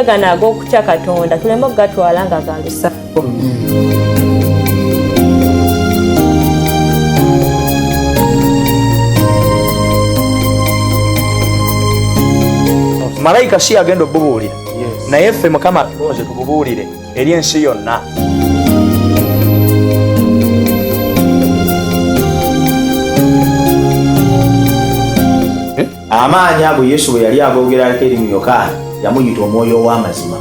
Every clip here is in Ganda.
ate gano ag'okutya Katonda tuleme okugatwala nga galusaako. Malayika si agenda obubuulira naye ffe Mukama tuloze tububuulire eri ensi yonna. Amaanyi ago Yesu bwe yali agoogerako eri mu Yokaana yamuyita omwoyo ow'amazima.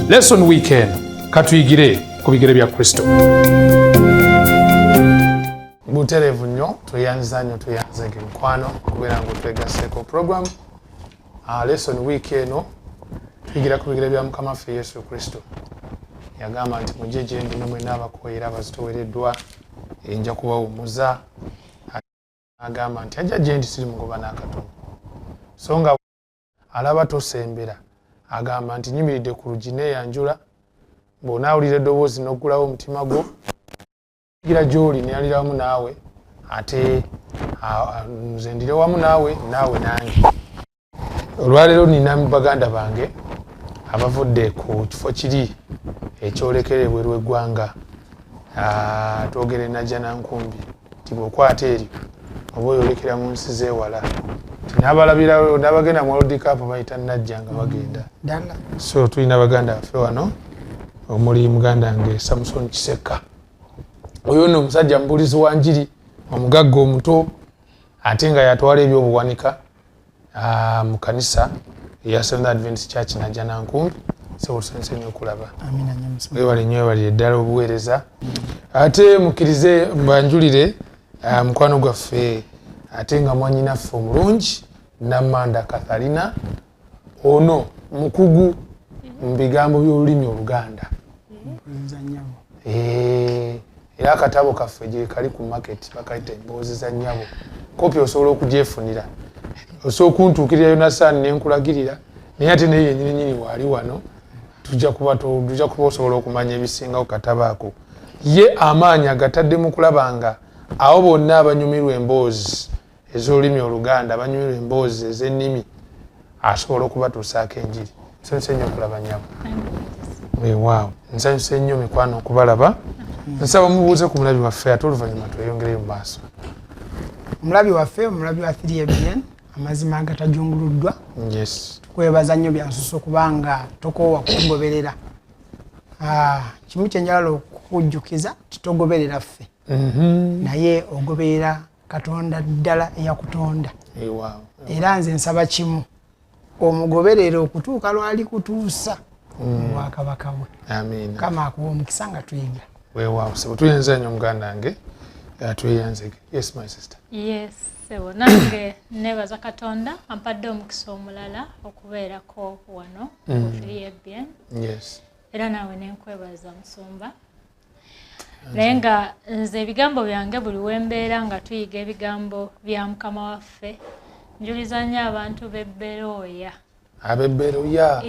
Lesson weekend katuyigire ku bigere bya Kristo. Buterevu nnyo tuyanza nnyo tuyanzege mukwano kubeera ng'otwegaseeko program. Lesson weekend tuyigira ku bigere bya Mukama waffe Yesu Kristo. Yagamba nti mujje gye ndi mmwe n'abakoyera abazitowereddwa nja kubawummuza. Agamba nti ajja gye ndi siri mugoba n'akatono. So nga alaba tosembera agamba nti nyimiridde ku luggi neeyanjula bw'onaawulira eddoboozi n'oggulawo omutima gwo gira gy'oli neyalira wamu naawe ate nze ndire wamu naawe naawe nange. Olwaleero nina baganda bange abavudde ku kifo kiri ekyolekere ebweru w'eggwanga twogere Najjanankumbi nti bw'okwata eryo oba oyolekera mu nsi z'ewala n'abalabirawo n'abagenda mu World Cup bayita Najja nga bagenda. So tulina baganda baffe wano omuli muganda wange Samson Kiseka. Oyo nno omusajja mubulizi wa njiri omugagga omuto ate nga yatwala ebyobuwanika mu kanisa eya Seventh Adventist Church Najjanankumbi. So tusanyuse nnyo okulaba. Amina nyamusa. Webale nnyo webale ddala obuweereza. Ate mukkirize mbanjulire mukwano gwaffe ate nga mwannyinaffe omulungi Namanda Katharina ono mukugu mu bigambo by'olulimi Oluganda. Era akatabo kaffe gye kali ku market bakayita emboozi za nnyabo. Kopi osobola okugyefunira. Osobola okuntuukirira Yonasaani ne nkulagirira naye ate naye yennyini waali wano tujja kuba osobola okumanya ebisingawo katabo ako. Ye amaanyi agatadde mu kulabanga awo bonna abanyumirwa emboozi ez'olulimi Oluganda abanyumirwa emboozi ez'ennimi asobola okubatuusaako enjiri. Nsanyuse nnyo okulaba nnyabo. Waaw, nsanyuse nnyo mikwano okubalaba. Nsaba mubuuze ku mulabi waffe ate oluvannyuma tweyongereyo mu maaso. Omulabi waffe omulabi wa 3ABN amazima agatajunguluddwa. Yes. Tukwebaza nnyo byansusa okubanga tokoowa kutugoberera. Kimu kye njagala okukujjukiza titogoberera ffe. Naye ogoberera Katonda ddala eyakutonda. Era nze nsaba kimu omugoberere okutuuka lwali kutuusa mu bwakabaka bwe. Amiina. Kama akuwa omukisa nga tuyiga. Weewaawo sebo tuyenza nnyo muganda wange tweyanzege. Yes my sister. Yes sebo nange nebaza Katonda ampadde omukisa omulala okubeerako wano ku 3ABN. Yes. Era naawe nenkwebaza Musumba. Naye nga nze ebigambo byange buli wembeera nga tuyiga ebigambo bya Mukama waffe njuliza nnyo abantu b'Ebberoya. Ab'Ebberoya?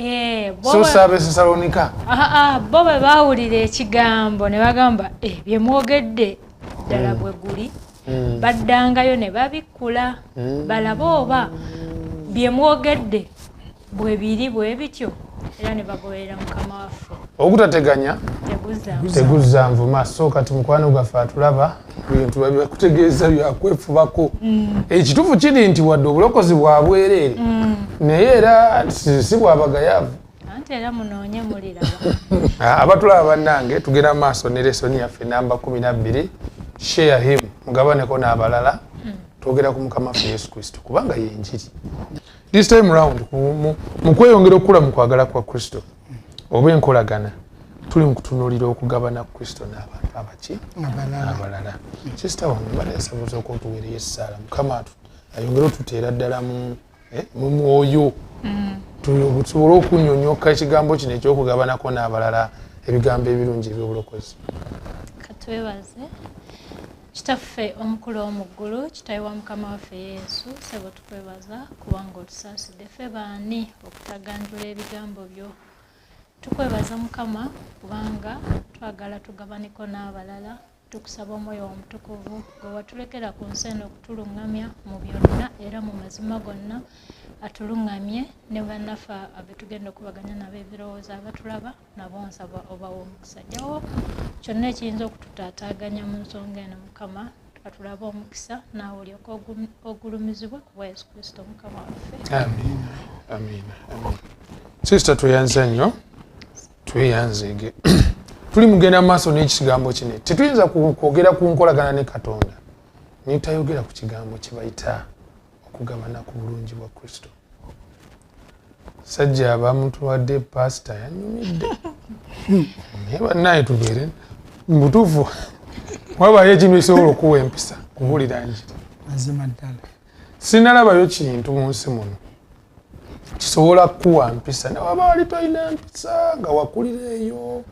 So Ab'Esalonika? Bo bwe baawulira ekigambo ne bagamba bye mwogedde ddala bwe guli baddangayo ne babikkula balabe oba bye mwogedde bwe biri bwe bityo era ne bagoberera Mukama waffe. Okutateganya teguzza nvuma. So kati mukwano gwaffe atulaba bintu bakutegeeza byakwefubako. Ekituufu kiri nti wadde obulokozi bwa bwereere naye era si bwabagayaavu. Anti era munoonye muliraba. Abatulaba bannange tugenda mu maaso ne lesoni yaffe namba 12 share him mugabaneko n'abalala twogera ku Mukama waffe Yesu Kristo kubanga ye njiri. This time round mu kweyongera okukula mu kwagala kwa Kristo oba enkolagana tuli mu kutunuulira okugabana Kristo n'abantu abaki abalala. Sister wange baleesabuza okutuweerera essaala Mukama ayongere otuteera ddala mu mwoyo tusobole okunnyonnyoka ekigambo kino ekyokugabanako n'abalala ebigambo ebirungi eby'obulokozi. Katwebaze Kitaffe omukulu omuggulu Kitaawe wa Mukama waffe Yesu sebo tukwebaza kubanga otusaasidde ffe baani okutaganjula ebigambo byo tukwebaza Mukama kubanga twagala tugabaniko n'abalala tukusaba omwoyo omutukuvu gwe watulekera ku nsi eno okutulungamya mu byonna era mu mazima gonna atulungamye ne bannaffe abetugenda okubaganya nabo ebirowoozo abatulaba nabo nsaba obawa omukisa jawo kyonna ekiyinza okututaataaganya mu nsonga eno Mukama atulaba omukisa naawe olyoka ogulumizibwa kuba Yesu Kristo Mukama waffe. Amina, amina, amina. Sister tuyanze nnyo tweyanzege tuli mugenda maaso n'ekigambo kino tetuyinza kwogera ku nkolagana ne Katonda nitayogera ku kigambo kye bayita okugabana ku bulungi bwa Kristo. Sajja abamutuwadde pasita yanyumidde naye bannaye tubeere mu butuufu wabayo ekintu ekisobola okuwa empisa kubuulira njiri mazima ddala sinalabayo kintu mu nsi muno kisobola kuwa mpisa nawaba wali tolina mpisa nga wakulira eyo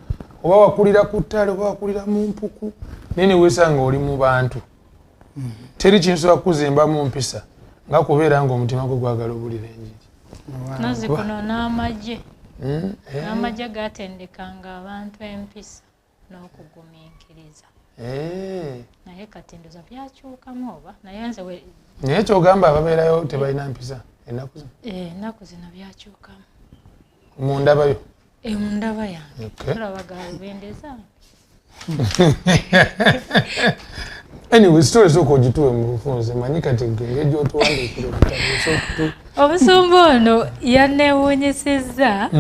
oba wakulira ku ttale oba wakulira mu mpuku naye ne weesanga oli mu bantu teri kinsobola kuzimba mu mpisa nga kubeera ng'omutima gwe gwagala obulira enjiri nazikono n'amagye n'amagye gatendekanga abantu empisa n'okugumiikiriza naye kati ndoza byakyukamu oba naye nze naye kyogamba ababeerayo tebalina mpisa ennaku zino ennaku zino byakyukamu mu ndabayo mu ndaba yange tulabaga lubendeza anyway story soko ogituwe mu bufunze manyi kati ngenge gy'otuwandiikira obutabo omusumba ono yanneewuunyisizza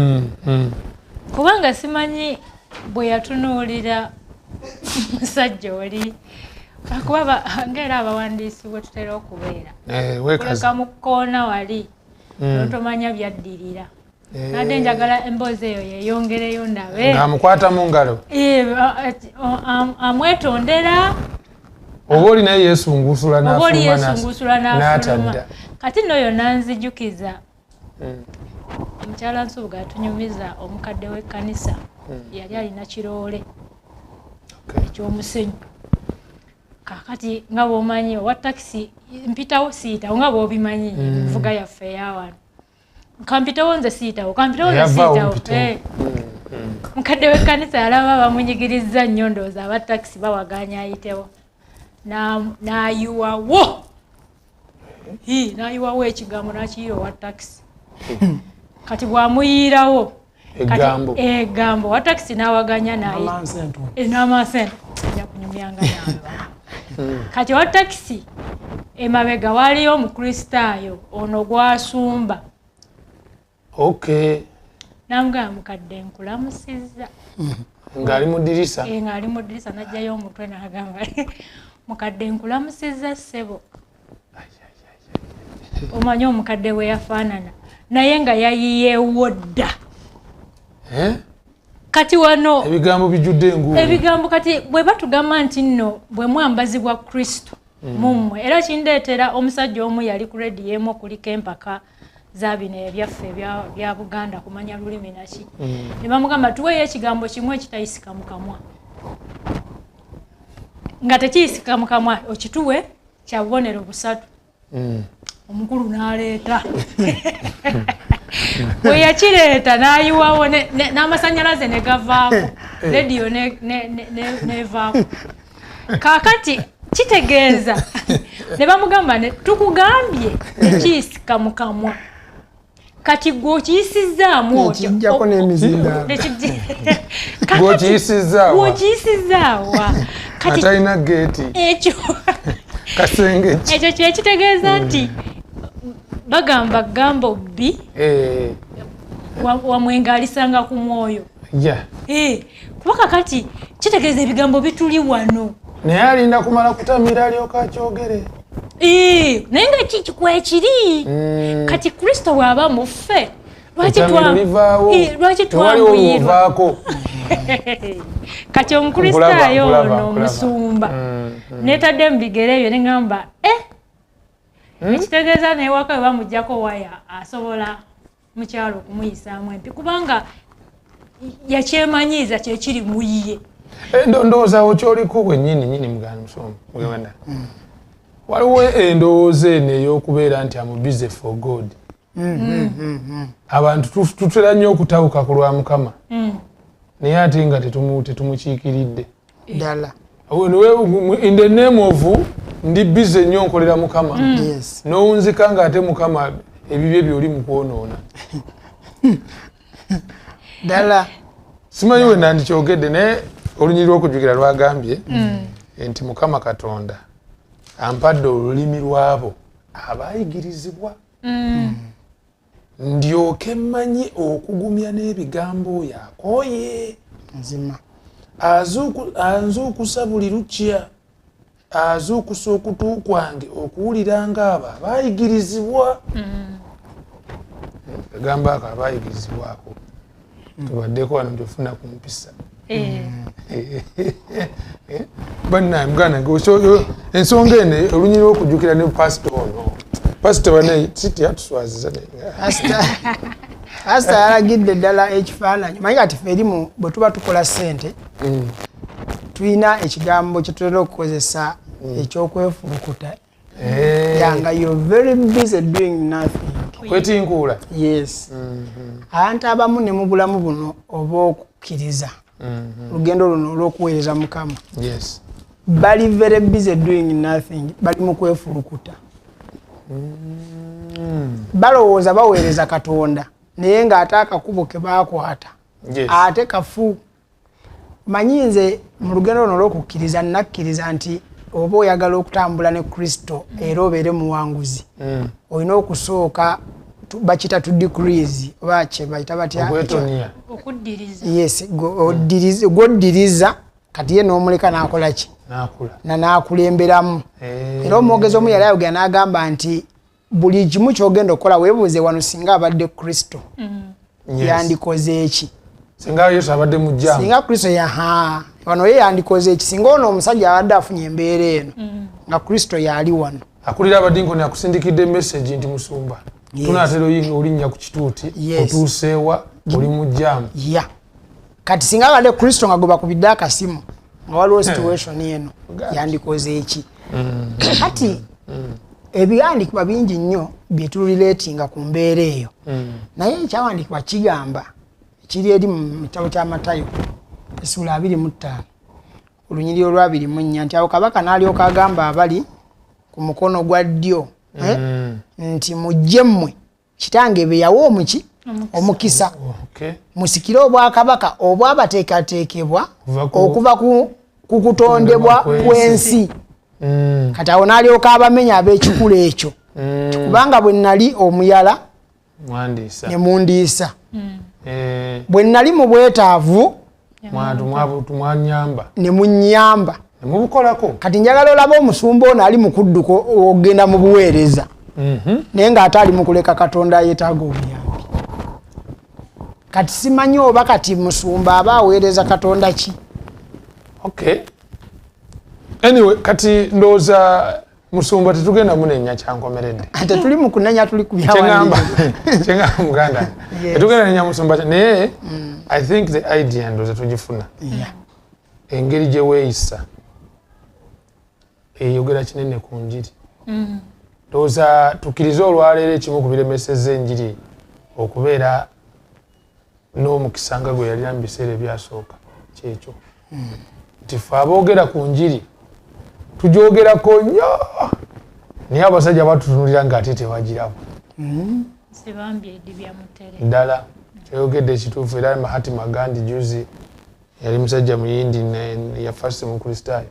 kubanga simanyi bwe yatunuulira musajja oli kuba ngaera abawandiisi bwe tutera okubeera kuleka mu kkoona wali notomanya byaddirira nadde njagala emboozi eyo yeeyongereyo ndabe ng'amukwata mu ngalo amwetondera oba oli naye yeesungusula n'afuluma kati nno yonna nzijukiza omukyala Nsubuga atunyumiza omukadde w'ekkanisa yali alina kiroole ekyomusenyu kakati nga bw'omanyi owa takisi mpitawo siitawo nga bw'obimanyi envuga yaffe eyawano kampitawo nze siitawo kampitawo nze siitawo mukadde w'ekkanisa yalaba bamunyigiriza nnyo ndowooza aba takisi bawaganya ayitewo n'ayiwawo n'ayiwawo ekigambo n'akiyiira owa takisi kati bw'amuyiirawo egambo owa takisi n'awaganya n'amansente ajja kunyumyanga nawe kati owa takisi emabega waaliyo omukristaayo ono gwasumba namugamba mukadde nkulamusizza ng'ali mu ddirisa ng'ali mu ddirisa n'ajjayo omutwe n'agamba mukadde nkulamusizza ssebo omanyi omukadde we yafaanana naye nga yayiyeewo dda kati wano ebigambo bijjudde enguulu ebigambo kati bwe batugamba nti nno bwe mwambazibwa Kristo mummwe era kindeetera omusajja omu yali ku rediyo emu okuliko empaka za bino ebyaffe bya Buganda kumanya lulimi naki ne bamugamba tuweeyo ekigambo kimu ekitayisika mu kamwa nga tekiyisika mu kamwa okituwe kya bubonero busatu omukulu n'aleeta bwe yakireeta n'ayiwawo n'amasannyalaze ne gavaako rediyo nevaako kaakati kitegeeza ne bamugamba tukugambye tekiyisika mu kamwa kati gwe okiyisizzaamu otyo kijjako n'emizindaalo gw'okiyisizzaawa atalina geeti ekyo kasengeki ekyo kyekitegeeza nti bagamba gambo bbi wamwenga alisanga ku mwoyo kuba kakati kitegeeza ebigambo bituli wano naye alinda kumala kutamira alyoka akyogere naye nga kwekiri kati Kristo bw'aba muffe lwaki twamuyirwa kati omukristaayo ono omusumba netadde mu bigere ebyo neŋŋamba ekitegeeza newaka we bamugjako waya asobola mukyalo okumuyisaamu empi kubanga yakyemanyiiza kyekiri mu ye ndowoozawo kyoliko gwennyini muganda waliwo endowooza eno ey'okubeera nti am busy for God abantu tutera nnyo okutawuka ku lwa Mukama naye ate nga tetumukiikiridde ddala. in the name of ndi busy nnyo nkolera Mukama n'owunzika nga ate Mukama ebibye byoli mu kwonoona ddala. Simanyi we nandikyogedde naye olunyiri lw'okujjukira lwagambye nti Mukama Katonda ampadde olulimi lwabo abaayigirizibwa ndyoke mmanyi okugumya n'ebigambo oyo akooye nzima anzuukusa buli lukya azuukusa okutu kwange okuwulira ng'abo abaayigirizibwa agamba ako abaayigirizibwako tubaddeko wano gyofuna ku mpisa bannange muganda ensonga eno olunyiri lw'okujjukira ne pasito ono pasito bane siti yatuswaziza pasita yalagidde ddala ekifaananyi manyi kati ffe erimu bwe tuba tukola ssente tulina ekigambo kye tutera okukozesa ekyokwefurukuta yanga you're very busy doing nothing kwetinkuula yes abantu abamu ne mu bulamu buno oba okukkiriza olugendo luno olw'okuweereza Mukama bali very busy doing nothing bali mu kwefurukuta balowooza baweereza Katonda naye ng'ate akakubo ke baakwata ate kafu. Manyi nze mu lugendo luno olw'okukkiriza nakkiriza nti oba oyagala okutambula ne Kristo era obeere muwanguzi olina okusooka bakita tu degrees oba kye bayita batya gwoddiriza kati ye n'omuleka n'akola ki n'akulemberamu era omwogezi omu yali ayogera n'agamba nti buli kimu ky'ogenda okukola weebuuze wano singa abadde Kristo yandikoze eki singa Yesu abadde mujjamu singa Kristo wano ye yandikoze eki singa ono omusajja abadde afunye embeera eno nga Kristo yali wano akulira abadinkoni akusindikidde message nti musumba tunaatera olinnya ku kituuti otuuseewa oli mujjamu kati singa abadde Kristo nga gwe bakubidde akasimu nga waliwo situation eno yandikoze eki kati ebiwandiikibwa bingi nnyo byetulireetinga ku mbeera eyo naye ekyawandiikibwa kigamba kiri eri mu kitabo kya Matayo essula 25 olunyiri olwa 24 nti awo kabaka n'alyoka agamba abali ku mukono gwa ddyo nti mujje mmwe kitange be yawa omukisa musikire obwakabaka obwabateekateekebwa okuva ku kutondebwa kw'ensi kati awo n'alyoka abamenya ab'ekikula ekyo kubanga bwe nnali omuyala ne mundiisa bwe nnali mu bwetaavu ne munnyamba kati njagala olaba omusumba ono ali mu kudduka ogenda mu buweereza naye ng'ate ali mu kuleka Katonda yeetaaga obuyambi kati simanyi oba kati musumba aba aweereza Katonda ki anyway kati ndowooza musumba tetugenda munenya kyankomeredde tetuli mu kunenya tuli ku kyengamba muganda tetugenda nenya musumba naye I think the idea ndowooza tugifuna engeri gye weeyisa eyogera kinene ku njiri ndowooza tukkirize olwaleero ekimu ku biremeseza enjiri okubeera n'omukisa nga gwe yalina mu biseera ebyasooka kyekyo nti ffe aboogera ku njiri tugyogerako nnyo naye abasajja batutunulira ng'ate tebagirabo ddala kyayogedde ekituufu era Mahatma Gandhi juzi yali musajja muyindi yafase mu kristaayo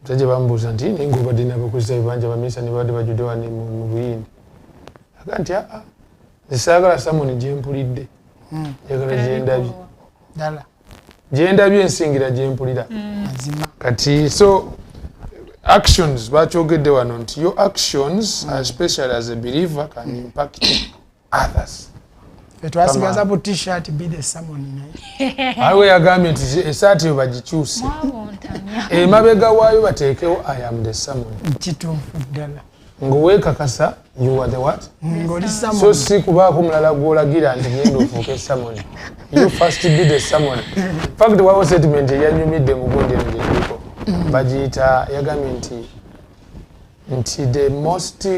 musajja bamubuuza nti naye ng'obadde n'abakristaayo bangi abaminisita ne babadde bajjudde wano mu buyindi aga nti nze saagala samoni gyempulidde njagala gyendabye gyendabye ensingira gyempulira kati so actions bakyogedde wano nti your actions especially as a believer can impact others twasigaza bu t-shirt be the sermon awe yagambye nti esaati yo bagikyuse emabega waayo bateekewo I am the sermon kituufu ddala ng'oweekakasa you are the what so si kubaako mulala gw'olagira nti genda ofuuka esamoni you first be the sermon fact waliwo statement eyanyumidde mugundi eno gyetuliko bagiyita yagambye nti the most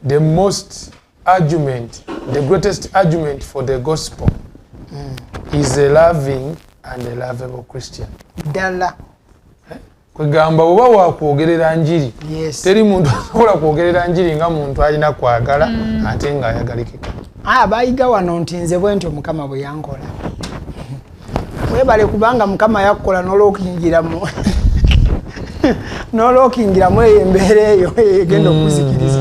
the most argument, the greatest argument for the gospel is a loving and a lovable Christian. Dala. Kwegamba oba wakwogerera njiri. Yes. Teri muntu asobola kwogerera njiri nga muntu alina kwagala ate nga ayagalikika. Bayiga wano nti nze bwentyo Mukama bwe yankola. Webale kubanga Mukama yakkola n'olwokiyingiramu. N'olwokiyingiramu embeera eyo egenda okuzikiriza.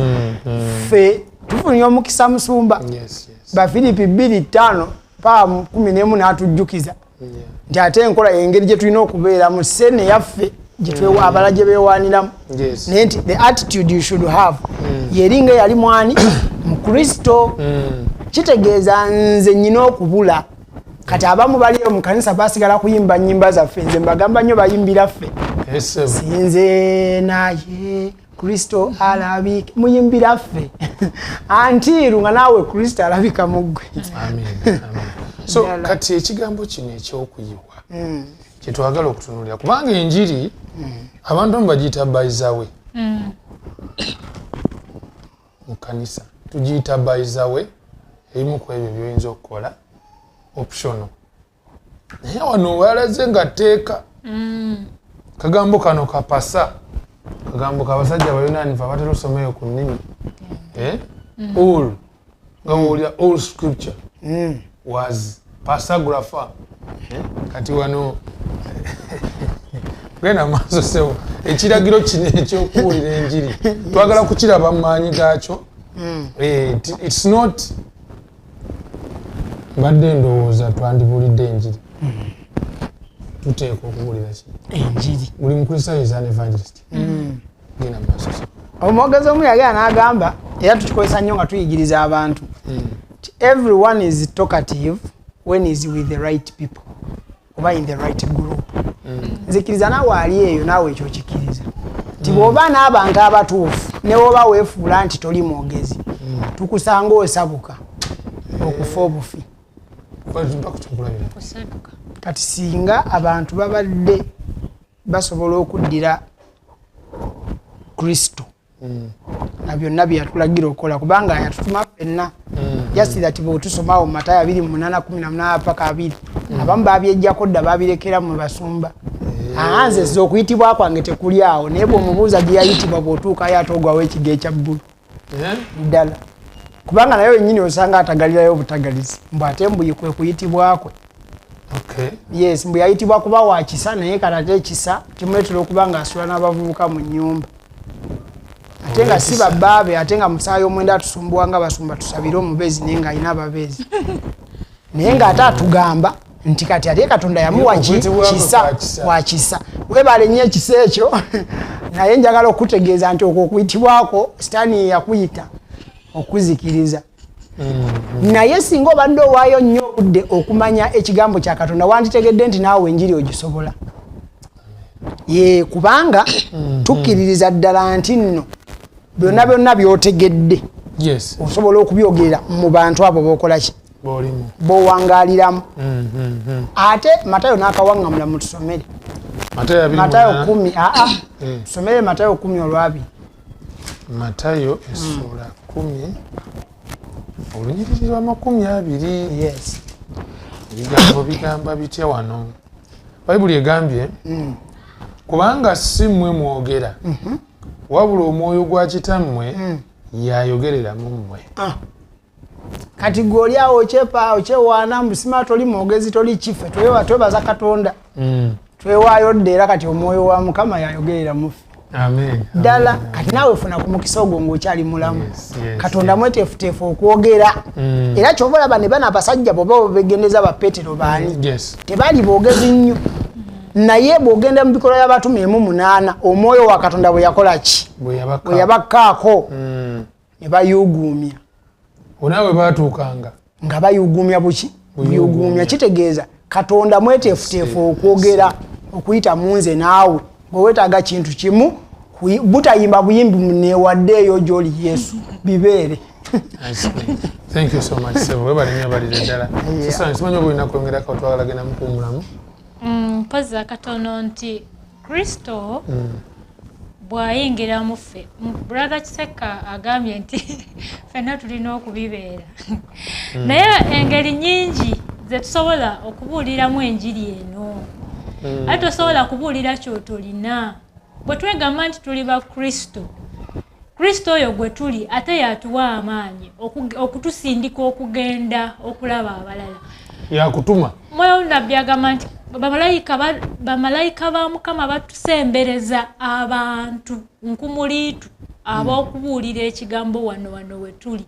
Ffe tufunye omukisa Musumba. Yes. Ba Filipi 2:5 pa 14 n'atujjukiza. Nti ate enkola engeri gye tulina okubeera mu ssene yaffe gye twewa abala gye beewaaniramu. Naye nti the attitude you should have yeringa yali mwani mu Kristo. Kitegeeza nze nnyina okubula kati abamu baliyo mu kanisa basigala kuyimba nnyimba zaffe nze mbagamba nnyo bayimbira ffe. Sinze naye Kristo alabika muyimbira ffe antiru nga naawe Kristo alabika mu ggwe. Amen. So kati ekigambo kino eky'okuyibwa kye twagala okutunuulira kubanga enjiri abantu bagiyita bayizawe mu kanisa tugiyita bayizawe ebimu ku ebyo byoyinza okukola optional naye wano walaze nga tteeka kagambo kano kapasa kagambo kabasajja bayunaanifu abatera osomeyo ku nnimi all nga woolya all scripture was passagrapher kati wano genda maaso sewo ekiragiro kino ekyokuwulira enjiri twagala kukiraba mu maanyi gaakyo. It's not mbadde ndowooza twandibulidde enjiri tuteeka okuwulira enjiri buli mukristaayo is an evangelist. Genda maaso sewo omwogezi omu yagenda n'agamba era tukikozesa nnyo nga tuyigiriza abantu everyone is talkative when is with the right people oba in the right group. Nzikiriza naawe ali eyo naawe ekyo kikiriza nti bw'oba n'abantu abatuufu ne bw'oba weefuula nti toli mwogezi tukusanga osabuka okufa obufi. Kati singa abantu babadde basobola okuddira Kristo na byonna bye yatulagira okukola kubanga yatutuma ffenna just that bw'otusomawo mu Matayo 28:18 paka 20 abamu babyejjako dda babirekera mu basumba. Nze zza okuyitibwa kwange tekuli awo naye bw'omubuuza gye yayitibwa bw'otuukayo ate ogwawo ekigo ekya bbulu ddala kubanga naye wennyini osanga atagalirayo obutagalizi mbw ate mbuyi kwe kuyitibwa kwe. Yes, mbu yayitibwa kuba wa kisa naye kati ate ekisa kimuleetera okuba ng'asula n'abavubuka mu nnyumba ate nga si babbaabe ate nga musaayi omwenda atusumbuwa nga basumba tusabire omubezi naye ng'alina ababeezi naye ng'ate atugamba nti kati ate Katonda yamuwa kisa wa kisa. Webale nnyo ekisa ekyo naye njagala okutegeeza nti okwo okuyitibwako sitaani yakuyita okuzikiriza. Naye singa obadde owaayo nnyo obudde okumanya ekigambo kya Katonda wanditegedde nti naawe enjiri ogisobola. Kubanga tukkiririza ddala nti nno byonna by'otegedde osobola okubyogerera mu bantu abo b'okola ki b'owangaaliramu. Ate Matayo n'akawaŋŋamula mu tusomere Matayo 10 tusomere Matayo 10:2 Matayo essula 10 olunyiriri lwa 20. Yes. Ebigambo bigamba bitya wano Bayibuli egambye kubanga si mmwe mwogera wabula omwoyo gwa kitammwe yayogerera mu mmwe. Kati gwe awo okyewaana mbusima toli mwogezi toli kife twebaza Katonda twewaayo dda era kati omwoyo wa Mukama yayogerera mu ffe. Amen. Ddala kati naawe funa ku mukisa ogwo ng'okyali mulamu. Katonda mweteefuteefu okwogera era kyova olaba ne bano abasajja bw'oba begendeza ba Peetero baani tebaali boogezi nnyo naye bw'ogenda mu bikolwa y'abatume 8 omwoyo wa Katonda bwe yakola ki bwe yabakkaako ne bayuuguumya. Onaawe baatuukanga nga bayuuguumya buki buyuuguumya kitegeeza Katonda mweteefuteefu okwogera okuyita mu nze naawe bwe weetaaga kintu kimu butayimba buyimbi neewadde eyo gy'oli Yesu bibeere. Thank you so much Sebo webale nnyo abalire ddala. Sasa nsimanyi oba olina kwongerako twagala genda mukuwumulamu. Mpoza katono nti Kristo bwayingira mu ffe brother Kiseka agambye nti ffenna tulina okubibeera naye engeri nyingi ze tusobola okubuuliramu enjiri eno ate tosobola kubuulira kyotolina bwe twegamba nti tuli ba Kristo oyo gwe tuli ate yatuwa amaanyi okutusindika okugenda okulaba abalala yakutuma moyo nabbi agamba nti bamalayika ba Mukama batusembereza abantu nkumuliitu ab'okubuulira ekigambo wano we tuli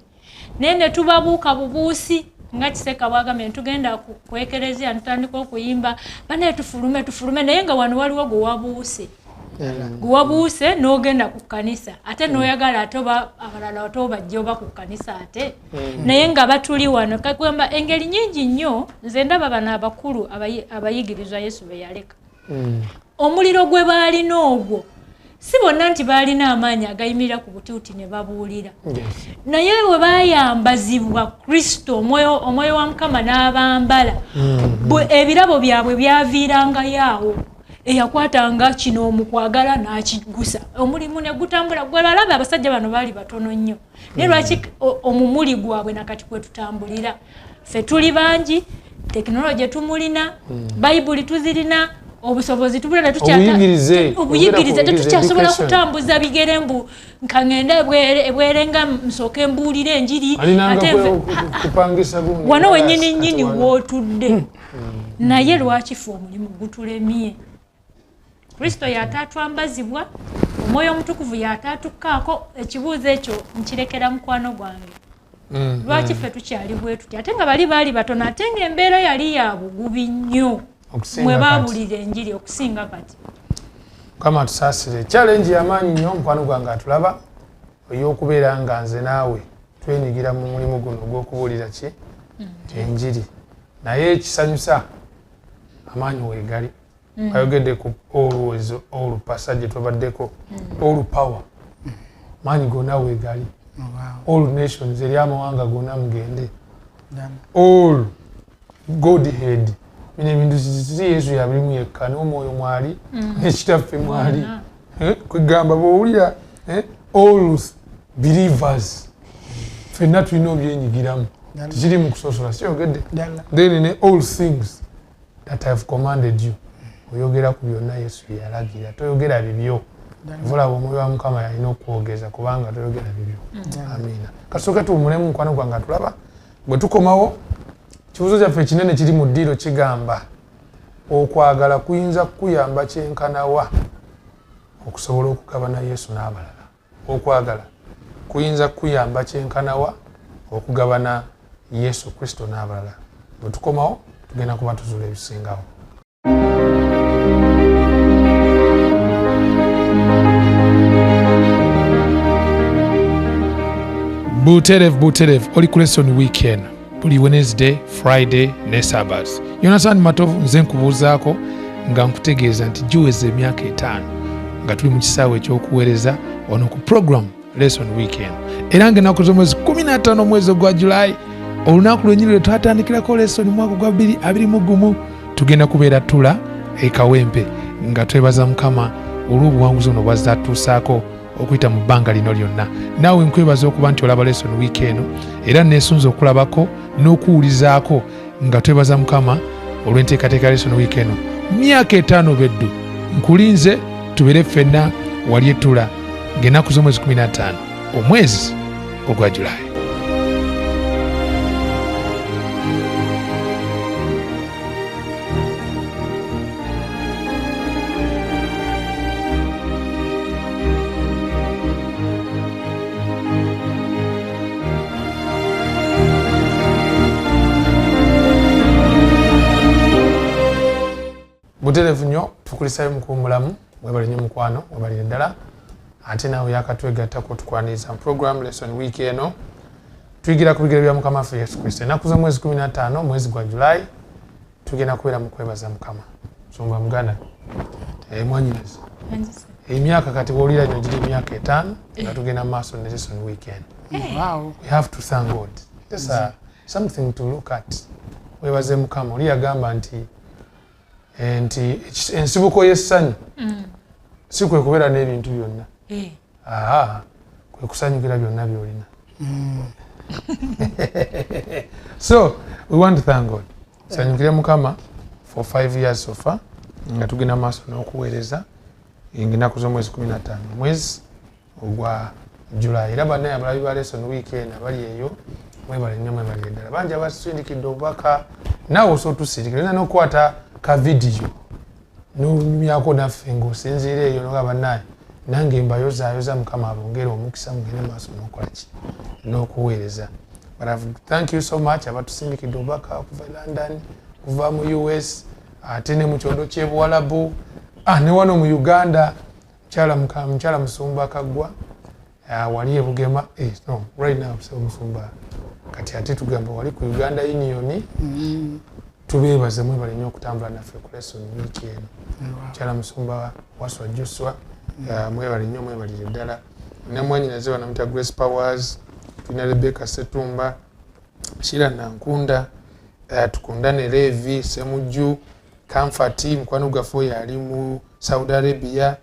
naye ne tubabuuka bubuusi nga Kiseka bwagambye ntugenda ku ekereziya ntutandika okuyimba bane tufulume naye nga wano waliwo gwe wabuuse n'ogenda ku kkanisa ate n'oyagala ate abalala ate bajja oba ku kkanisa ate naye nga batuli wano kagamba engeri nyingi nnyo nze ndaba bano abakulu abayigirizwa Yesu be yaleka omuliro gwe baalina ogwo si bonna nti baalina amaanyi agayimirira ku butiuti ne babuulira naye bwe bayambazibwa Kristo omwoyo wa Mukama n'abambala ebirabo byabwe byaviirangayo awo eyakwatanga kino omukwagala n'akigusa omulimu ne gutambula gwe balaba abasajja bano baali batono nnyo naye lwaki omumuli gwabwe nakati kwe tutambulira ffe tuli bangi tekinologiya tumulina bayibuli tuzirina obusobozi tubula ne obuyigirize tetukyasobola kutambuza bigere mbu nkangenda ebwerenga nsooke mbuulire enjiri ate wano wennyini wootudde naye lwaki ffe omulimu gutulemye Kristo yatatwambazibwa omwoyo omutukuvu yatatukaako ekibuuzo ekyo nkirekera mukwano gwange lwaki ffe tukyali bwe tuti ate nga baali batono ate ng'embeera yali ya bugubi nnyo mwe baabulira enjiri okusinga kati Mukama tusaasire challenge y'amaanyi nnyo mukwano gwange atulaba ey'okubeera nga nze naawe twenyigira mu mulimu guno ogw'okubuulira enjiri naye ekisanyusa amaanyi weegali ayogedde ku all passage twabaddeko all power maanyi gonna weegali all nations eri amawanga gonna mugende all godhead bino ebintu si Yesu yabirimu yekka n'omwoyo mwali n'ekitaffe mwali kwegamba bw'owulira all believers ffenna tulina obyenyigiramu tikiri mu kusosola siyogedde then ne all things that I have commanded you oyogera ku byonna Yesu yalagira toyogera bibyo vulaba omwoyo wa Mukama yalina okwogeza kubanga toyogera bibyo amina kasooka tuwumulemu mukwano gwange atulaba bwe tukomawo kibuzo kyaffe kinene kiri mu ddiiro kigamba okwagala kuyinza kukuyamba kyenkanawa okusobola okugabana Yesu n'abalala okwagala kuyinza kukuyamba kyenkanawa okugabana Yesu Kristo n'abalala bwe tukomawo tugenda kuba tuzuula ebisingawo Buterev oli ku lesson weekend buli Wednesday, Friday ne Sabbath. Jonathan Matovu nze nkubuuzaako nga nkutegeeza nti giweze emyaka 5 nga tuli mu kisaawe ekyokuweereza ono ku program lesson weekend. Era ng'ennaku z'omwezi 15 omwezi gwa July olunaku lwennyini lwe twatandikirako lesson mwaka gwa 2021 tugenda kubeera tula ekawempe nga twebaza Mukama olw'obuwanguzi buno bwazatuusaako okuyita mu bbanga lino lyonna. Naawe nkwebaza okuba nti olaba lesson weekend era neesunza okulabako n'okuwulizaako nga twebaza Mukama olw'enteekateeka lesson weekend. Myaka 5 beddu nkulinze tubeere ffenna wali ettula ng'ennaku z'omwezi 15 omwezi ogwa Julayi. Buterevu nnyo tukulisayo mukuumulamu webali nnyo mukwano webalire ddala ate naawe yakatwegattako tukwaniriza mu program lesson week eno tuyigira ku bigere bya Mukama waffe Yesu Kristo. Ennaku z'omwezi 15 mwezi gwa Julayi tugenda kubeera mu kwebaza Mukama. Nsonga muganda mwanyinazi emyaka kati bw'olira nnyo giri emyaka 5 nga tugenda mu maaso ne lesson weekend. Wow. We have to thank God. That's something to look at. Webaze Mukama oli yagamba nti ensibuko y'essanyu si kwe kubeera n'ebintu byonna kwe kusanyukira byonna by'olina. So we want to thank God. Sanyukira Mukama for 5 years so far nga tugenda maaso n'okuweereza ennaku z'omwezi 15 mwezi ogwa July. Era bannaye abalabi ba Lesson Weekend abali eyo mwebale nnyo mwebale eddala. Bangi abasindikidde obubaka naawe osootusindikira olina n'okukwata ka vidiyo n'onyumyako naffe ng'osinziira eyo noga bannaye nange mbayozaayoza Mukama abongere omukisa mugende maaso n'okola ki n'okuweereza. But thank you so much abatusindikidde obubaka kuva London kuva mu US ate ne mu kyondo ky'e Buwalabu ne wano mu Uganda mukyala Musumba Kaggwa wali e Bugema no right now so Musumba kati ate tugamba wali ku Uganda Union tubeebaze mwebale nnyo okutambula naffe ku Lesson Week eno. Mukyala Musumba Waswa Joshua mwebale nnyo mwebalire ddala ne mwannyinaze wanamuyita Grace Powers tulina Rebecca Setumba Shira Nankunda tukundane Levi Semujju Comfort mukwano gwaffe yali mu Saudi Arabia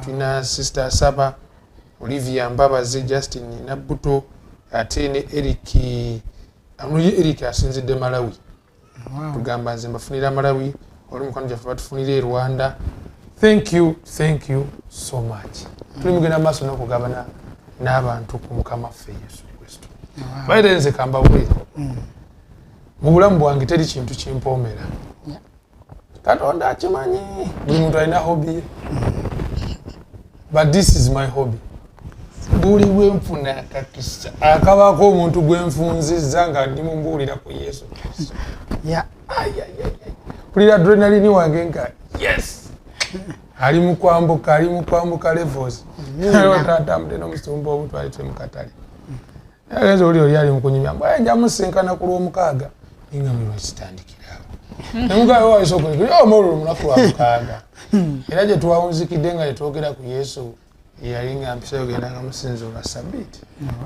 tulina Sister Saba Olivia Mbabazi Justin Nabuto ate ne Eric asinzidde Malawi. Tugamba nze mbafunira Malawi oli mukwano gyaffe batufunira Rwanda. Thank you so much. Tuli mugenda maaso n'okugabana n'abantu ku Mukama waffe Yesu Kristo. Baire nze kamba bwe mu bulamu bwange teri kintu kimpoomera. Katonda akimanyi buli muntu alina hobby. But this is my hobby. Buli bwenfuna akakisa akabako omuntu gwenfunzizza nga ndi mumbuulira ku Yesu Kristo. Kulira adrenaline wange nga yes ali mu kwambuka levels. Tatambudde n'omusumba obutwalite mu katale. Agenza oli ali mu kunyumya mbu nja musinkana ku lw'omukaaga nga mwe kitandikirawo. Emugayo wa isoko omululu munaku lwa mukaaga. Era gye tuwawunzikidde nga yetwogera ku Yesu yali nga mpisa yogenda nga musinzo lwa Sabiti.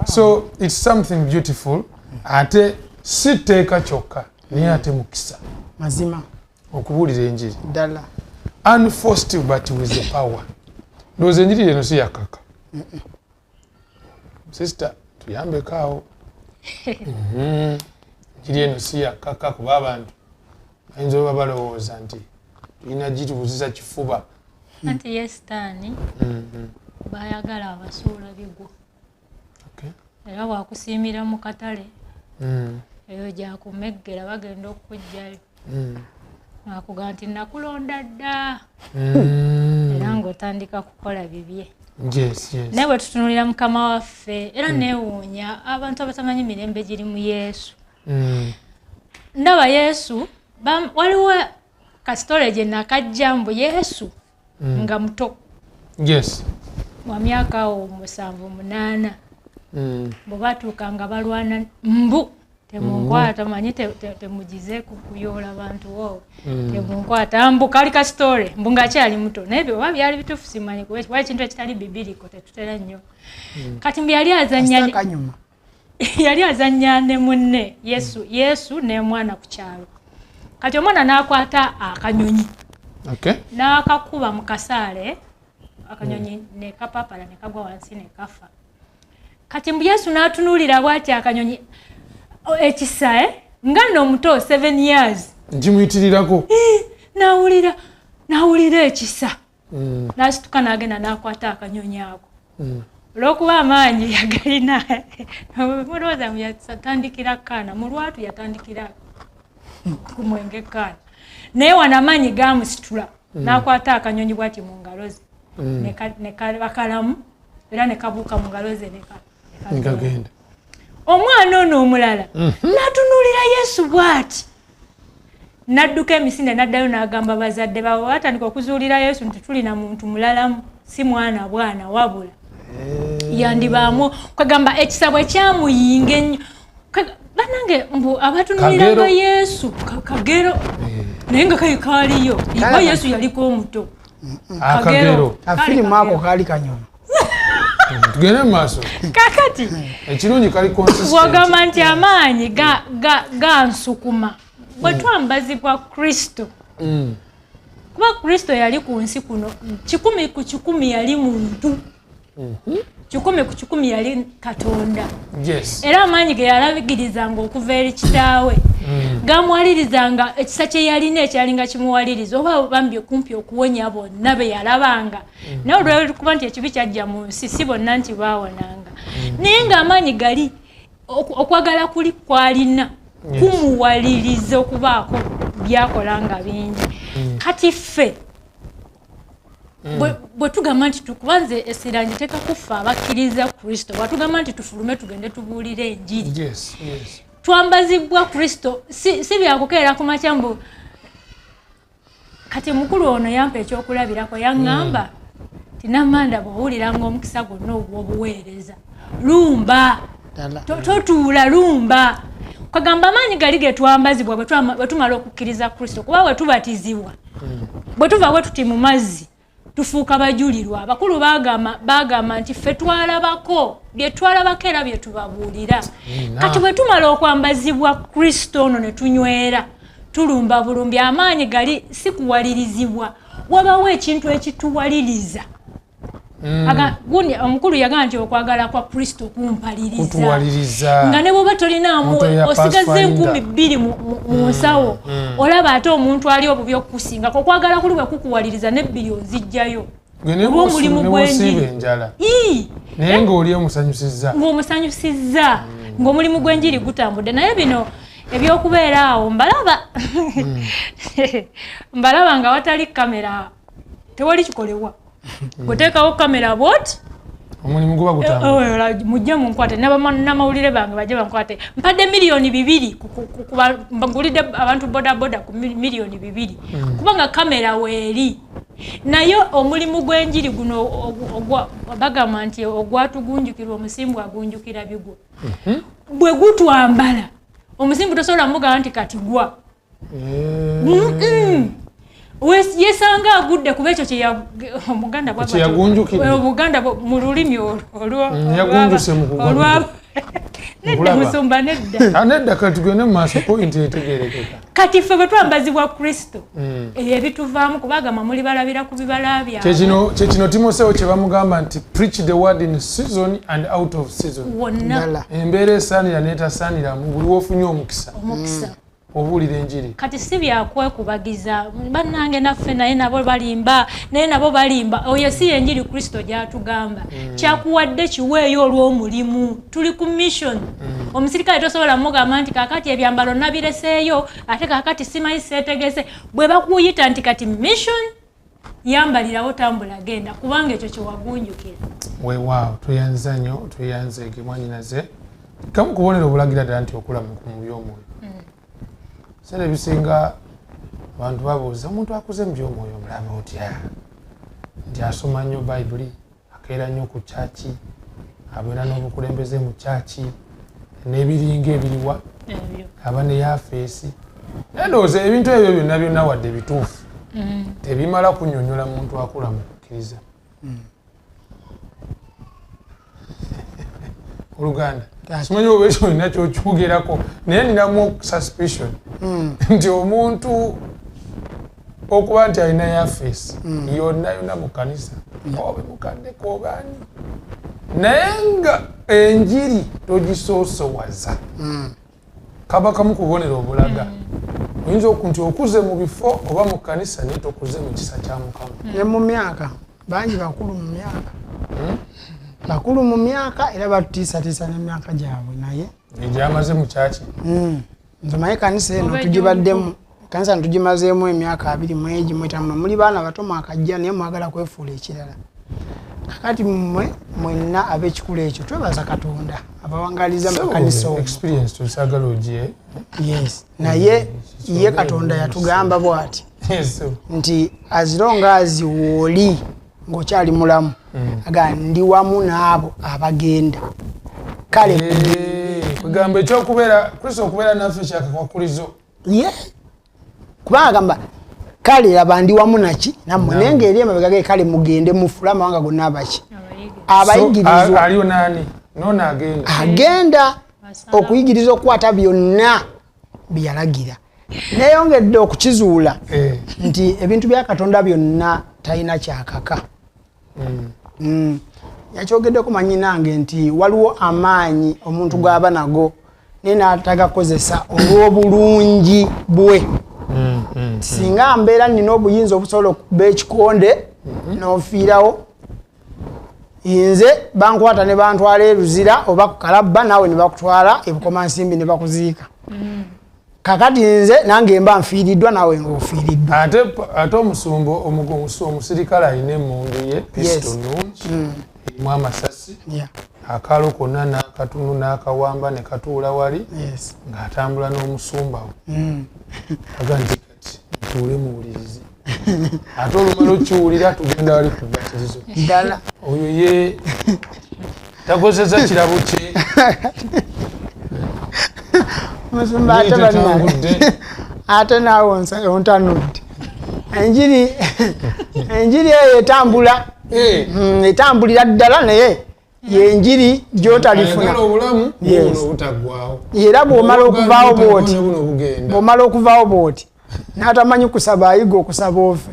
So it's something beautiful ate si teeka kyokka naye ate mukisa mazima okubuulira enjiri ddala unforced but with the power. Ndowooza enjiri eno si yakaka. Sister tuyambekaawo. Enjiri eno si yakaka kuba abantu ayinza oba balowooza nti tulina gitubuziza kifuba. Anti yesitaani bayagala abasuula bigwo. Era bwakusiimira mu katale eyo gyakumeggera bagenda okujjayo. Akugamba nti nakulonda dda era ng'otandika kukola bibye. Naye bwe tutunulira Mukama waffe era neewuunya abantu abatamanyi mirembe giri mu Yesu. Ndaba Yesu waliwo kasitole gye nakajja mbu Yesu nga muto wa myaka 7-8 bwe batuuka nga balwana mbu temunkwata manyi temugize kuyoola bantu wowe temunkwata mbu kali kasitole mbu ng'akyali muto naye bwe oba byali bituufu simanyi kuba ekintu ekitali bibiriko tetutera nnyo kati mbu yali azannya ne munne Yesu ne mwana ku kyalo. Kati omwana n'akwata akanyonyi n'akakuba mu kasaale akanyonyi ne kapapala ne kagwa wansi ne kafa. Kati mbu Yesu n'atunuulira bw'ati akanyonyi ekisa nga nno omuto 7 years nkimuyitirirako n'awulira ekisa n'asituka n'agenda n'akwata akanyonyi ako. Olw'okuba amaanyi yagalina mulowooza yatandikira kaana mu lwatu yatandikira ku mwenge kaana naye wano amaanyi gamusitula n'akwata akanyonyi bw'ati mu ngalo ze ne bakalamu era ne kabuuka mu ngalo ze ne kagenda. Omwana ono omulala n'atunuulira Yesu bw'ati n'adduka emisinde n'addayo n'agamba bazadde baabwe batandika okuzuulira Yesu nti tulina muntu mulalamu si mwana bwana wabula yandibaamu kwegamba ekisa bwe kyamuyinga ennyo banange mbu abatunuuliranga Yesu kagero naye nga kaaliyo iba Yesu yaliko omuto akagero afirimu ako kaali kanyonyi. Tugende mu maaso kakati ekirungi kali consistent wagamba nti amaanyi gansukuma bwe twambazibwa Kristo kuba Kristo yali ku nsi kuno 100 ku 100 yali muntu 100 ku 100 yali Katonda. Yes. Era amaanyi ge yalabigirizanga okuva eri kitaawe gamwalirizanga ekisa kye yalina ekyalinga kimuwaliriza oba bambye kumpi okuwonya bonna be yalabanga naye olw'era kuba nti ekibi kyajja mu nsi si bonna nti baawonanga naye ng'amaanyi gali okwagala kuli kwalina kumuwaliriza okubaako byakola nga bingi kati ffe bwe tugamba nti tukubanze essira ngiteeka kufa abakkiriza Kristo bwatugamba nti tufulume tugende tubuulire enjiri twambazibwa Kristo si byakukeera ku makya mbu kati mukulu ono yampa ekyokulabirako yaŋŋamba tinamanda bw'owulira ng'omukisa gwonna ogw'obuweereza lumba totuula lumba kagamba amaanyi gali ge twambazibwa bwe tumala okukkiriza Kristo kuba bwe tubatizibwa bwe tuva bwe tuti mu mazzi tufuuka bajulirwa abakulu bagamba nti ffe twalabako bye twalabako era bye tubabuulira kati bwe tumala okwambazibwa Kristo ono ne tunywera tulumba bulumbi amaanyi gali si kuwalirizibwa wabawo ekintu ekituwaliriza omukulu yagamba nti okwagala kwa Kristo kumpaliriza nga ne bwoba tolinaamu osigaze 2,000 mu nsawo olaba ate omuntu ali obubi okukusinga okwagala kuli bwe kukuwaliriza ne billion zijjayo olw'omulimu gw'enjiri naye ng'oli ng'omusanyusizza ng'omulimu gw'enjiri gutambudde naye bino ebyokubeera awo mbalaba nga watali kamera tewali kikolebwa bw'oteekawo kamera bwoti omulimu guba gutambula mujje munkwate n'amawulire bange bajje bankwate mpadde miliyoni 2 ngulidde abantu bodaboda ku miliyoni 2 kubanga kamera weeri naye omulimu gw'enjiri guno bagamba nti ogwatugunjukirwa omusimbu agunjukira bigwa bwe gutwambala omusimbu tosobola mugamba nti kati gwa yesanga agudde kuba ekyo omuganda Buganda mu lulimi olwamusumba nedda kati gwene mu maaso pointi etegerekeka kati ffe bwe twambazibwa Kristo ebituvaamu kubagamba muli balabira ku bibala kyekino Timoseewo kye bamugamba nti preach the word in season and out of season wonna embeera esaanira n'etasaanira mu buli woofunye omukisa obuulira enjiri kati si byakwekubagiza bannange naffe naye nabo balimba oyo si yenjiri Kristo gyatugamba kyakuwadde kiweeyo olw'omulimu tuli ku mission omusirikale tosobola mugamba nti kakati ebyambalo nabireseeyo ate kakati simanyi seetegese bwe bakuyita nti kati mission yambalirawo tambula genda kubanga ekyo kyewagunjukira weewaawo tuyanza nnyo tuyanzeege mwanyinaze kamu kubonera obulagira ddala nti okula mu by'omwoyo sere bisinga abantu babuuza omuntu akuze mu by'omwoyo omulaba otya nti asoma nnyo bayibuli akeera nnyo ku kyaki abeera n'obukulembeze mu kyaki n'ebiringa ebiriwa aba ne yafeesi naye ndowooza ebintu ebyo byonna byonna wadde bituufu tebimala kunnyonnyola muntu akula mu kukkiriza oluganda simanyi oba ekyo olina kyokyogerako naye ninamu suspicion nti omuntu okuba nti alina yafeesi yonna mu kanisa obe mukaddeko obaani naye nga enjiri togisoosowaza kaba kamu kubonera obulaga oyinza nti okuze mu bifo oba mu kanisa naye tokuze mu kisa kya Mukama ne mu myaka bangi bakulu mu myaka era batutiisatiisa n'emyaka gyabwe naye egyamaze mu kyaki nzomaye kanisa eno tugibaddemu kanisa tugimazeemu emyaka 21 muli baana bato mwakajja naye mwagala kwefuula ekirala kakati mmwe mwenna ab'ekikulu ekyo twebaza Katonda abawangaliza mu kanisa experience tosagala ogiye yes naye ye Katonda yatugamba bw'ati nti azironga aziwooli ng'okyali mulamu aga ndi wamu n'abo abagenda kale kugamba ekyokubeera Kristo okubeera naffe kyakakwakulizo kubanga gamba kale laba ndi wamu naki nammwe naye ng'eri emabega ge kale mugende mufule amawanga gonna abaki abayigirizwa aliyo nani agenda okuyigiriza okukwata byonna bye yalagira neyongedde okukizuula nti ebintu bya Katonda byonna talina kyakaka. Yakyogeddeko mannyinange nti waliwo amaanyi omuntu gw'aba nago naye n'atagakozesa olw'obulungi bwe. Singa mbeera nina obuyinza obusobola okuba ekikonde n'ofiirawo, nze bankwata ne bantwala eruzira oba ku Kalabba, naawe ne bakutwala e Bukomansimbi ne bakuziika. Kakati nze nange mba nfiiriddwa, naawe ng'ofiiriddwa. Ate omusumba omusirikale alina emmundu ye pisto nnungi erimu amasasi, akalo konna n'akatunu n'akawamba ne katuula wali ng'atambula n'omusumba we. Aga nti kati ntuule muwulirize. Ate olumala okiwulira tugenda wali ku batirizo. Ddala. Oyo ye takozesa kirabo kye. Musumba ate banna. Ate naawe ontanudde. Enjiri eyo etambula. Etambulira ddala naye yenjiri gyotalifuna. Obulamu buno obutaggwaawo. Era bw'omala okuvaawo bw'oti. Bw'omala okuvaawo bw'oti. N'atamanyi kusaba ayiga okusaba ofe.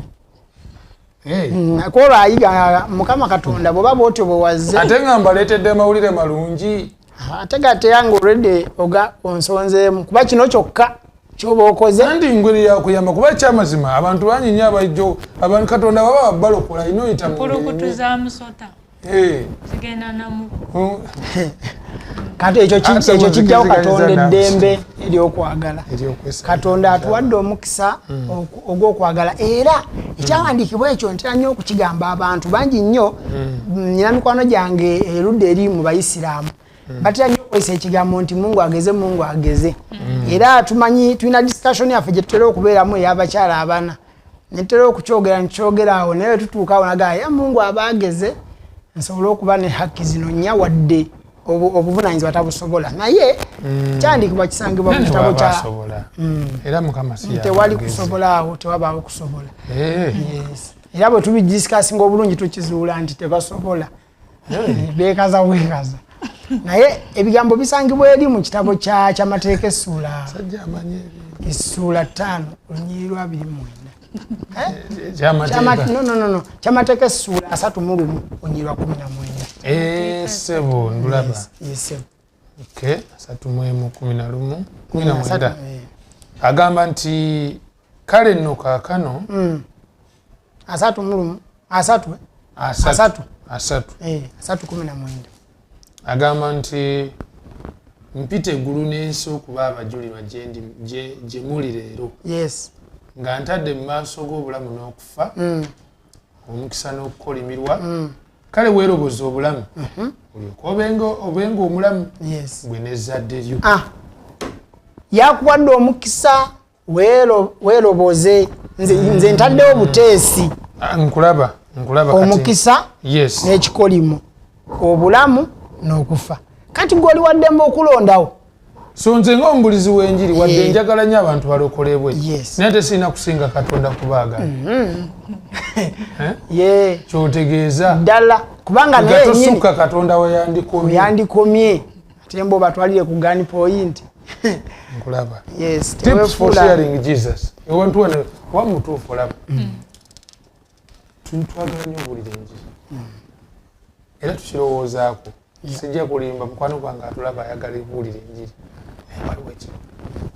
Akola ayiga Mukama Katonda bw'oba bw'otyo bwe wazze. Ate nga mbaleetedde amawulire malungi. Ate gate yange already oga onsonzeemu kuba kino kyokka ky'oba okoze. Nandi ngeri yakuyamba kuba kyamazima abantu banyinya abajjo abantu Katonda baba balokola ino yita mu pulukutuza musota. Zigenda namu. Kati ekyo kijjawo Katonda eddembe ery'okwagala. Katonda atuwadde omukisa ogw'okwagala era ekyawandiikibwa ekyo ntera nnyo okukigamba abantu bangi nnyo. Nnyina mikwano gyange erudda eri mu Bayisiraamu batera nnyo okwesa ekigambo nti Mungu ageze, Mungu ageze. Era tumanyi tulina discussion yaffe gye tutera okubeeramu ey'abakyala abana ne tutera okukyogera nekyogeraawo naye tutuuka awo nagaa Mungu aba ageze nsobola okuba ne hakki zino nnya wadde obuvunaanyizibwa tabusobola naye kyandikibwa kisangibwa mu kitabo kya era Mukama si tewali kusobola awo tewabaawo kusobola. Era bwe tubidisikasinga obulungi tukizuula nti tebasobola beekaza bwekaza naye ebigambo bisangibwa eri mu kitabo ky'amateeka essuula 5 olunyiriri lwa 29. Kyamateeka essuula 31 olunyiriri lwa 19. Sebo ndulaba. Okay, 31 agamba nti kale nno kaakano 3:19 agamba nti mpita eggulu n'ensi okuba abajulirwa gye muli leero. Nga ntadde mu maaso g'obulamu n'okufa, omukisa n'okukolimirwa, kale weeroboza obulamu olyoka obenga omulamu gwe n'ezzadde lyo. Yakuwadde omukisa weeroboze. Nze ntaddewo buteesi. Nkulaba omukisa n'ekikolimo obulamu n'okufa. Kati gw'oli waddemu okulondawo. So nze ng'omubulizi w'enjiri wadde njagala nnyo abantu balokolebwe naye tesirina kusinga Katonda kubaagala. Kyotegeeza ddala kubanga naye tosuka Katonda we yandikomye ate mbo batwalire ku gun point. Nkulaba. Tips for sharing Jesus. Ewantu wane wamutuufu olaba. Twagala nnyo obulira enjiri era tukirowoozaako. Sijja kulimba mukwano gwange atulaba ayagala ebuulira enjiri. Waliwo ekyo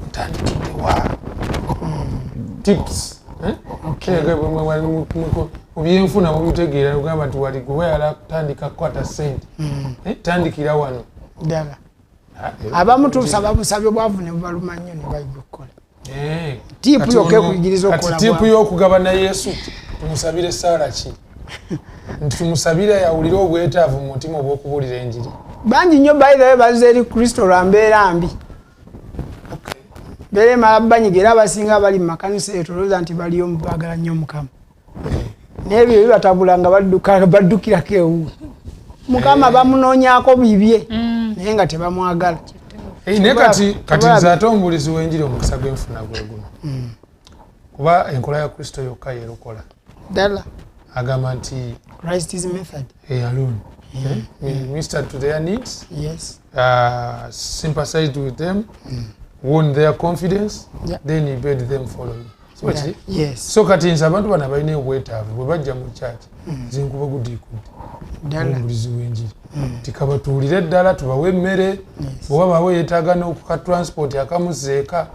ntandikidde wa tips mu byenfuna mubutegeera ogamba nti wali gwe wayala kutandika kukwata ssente tandikira wano ddala. Abamu tusaba busabi obwavu ne bubaluma nnyo ne bajja okukola. Tipu y'okwekuyigiriza okukola. Tipu y'okugabana Yesu tumusabire Saala ki? Nti tumusabire yawulire obwetaavu mu mutima obw'okubuulira enjiri. Bangi nnyo bayibawe bazze eri Kristo lwa mbeera mbi. Bere mabanyiga era abasinga abali mu makanisa etolooza nti baliyo baagala nnyo Mukama. N'ebyo bibatabula nga baddukirako ewu. Mukama bamunoonyaako bibye naye nga tebamwagala. Naye kati nze ate omubulizi w'enjiri omukisa gw'enfuna gwe guno. Kuba enkola ya Kristo yokka yeerokola. Ddala. Agamba nti Christ is method. Alone. Minister to their needs. Sympathized with them. won their confidence, Yeah. then he bade them follow me. So, Yeah. Yes. so kati nze abantu bano balina obwetaavu bwe bajja mu church zinkuba gudikudde omubulizi w'enjiri tikabatuulire ddala tubawe emmere oba bawe yeetaaga n'okuka transport akamuzeeka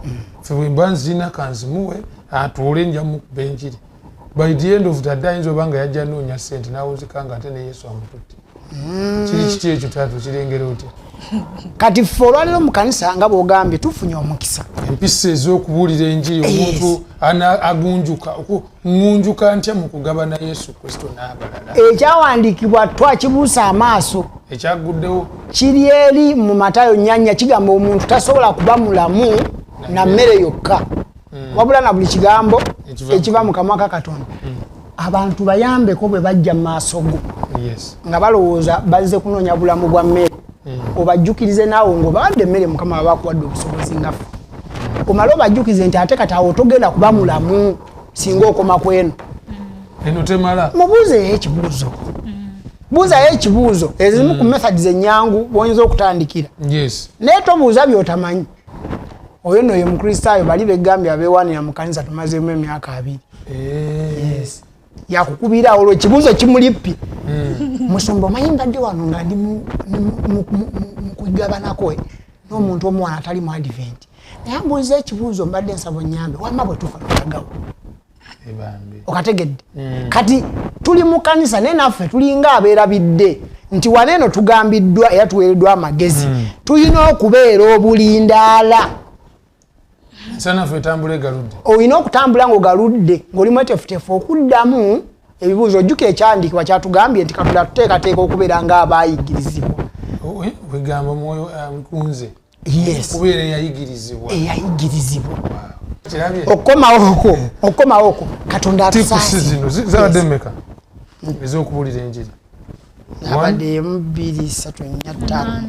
ffe bwe mba nzirina kanzimuwe atuule nja mukuba enjiri by the end of the day ayinza oba nga yajja noonya ssente n'awuzika nga ate ne yesu amututte kiri kiti ekyo taatu kirengera otya kati ffe olwaliro mu kanisa nga bw'ogambye tufunye omukisa empisa ez'okubuulira enjiri omuntu agunjuka okuŋŋunjuka ntya mu kugabana yesu kristo n'abalala ekyawandiikibwa twakibuusa amaaso ekyaguddewo kiri eri mu Matayo 4 kigamba omuntu tasobola kuba mulamu na mmere yokka wabula na buli kigambo ekiva mu kamwa ka Katonda abantu bayambeko bwe bajja mu maaso go nga balowooza bazze kunoonya bulamu bwa mmere obajjukirize naawe ng'obadde emmere mukama babakuwadde obusobozi ngaffe omale obajjukize nti ate kati awo togenda kuba mulamu singa okoma kweno eno temala mubuuzeyo ekibuuzo buuzayo ekibuuzo ezimu ku methods ennyangu bw'oyinza okutandikira naye tobuuza by'otamanyi oyo nno ye mukristaayo bali beggambye abeewaanira mu kanisa tumazeemu emyaka 2 yakukubira olwo ekibuuzo kimulippi musumba omanyi mbadde wano nga ndi mu kugabanako n'omuntu omwana atali mu advent naye ambuuza ekibuuzo mbadde nsaba onnyambe wamma bwe tufa tutagawo okategedde kati tuli mu kanisa naye naffe tulinga abeerabidde nti waneeno tugambiddwa era tuweereddwa amagezi tulina okubeera obulindaala olina okutambula ng'ogaludde ng'oli mwetefutefu okuddamu ebibuuzo ojjuka ekyandiikibwa kyatugambye nti Katonda tuteekateeka okubeera ng'abaayigirizibwa wegamba mwoyo akunze okubeera eyayigirizibwa okukomawo okwo Katonda atusaasizino zabadde mmeka ez'okubuulira enjiri abadde 2 3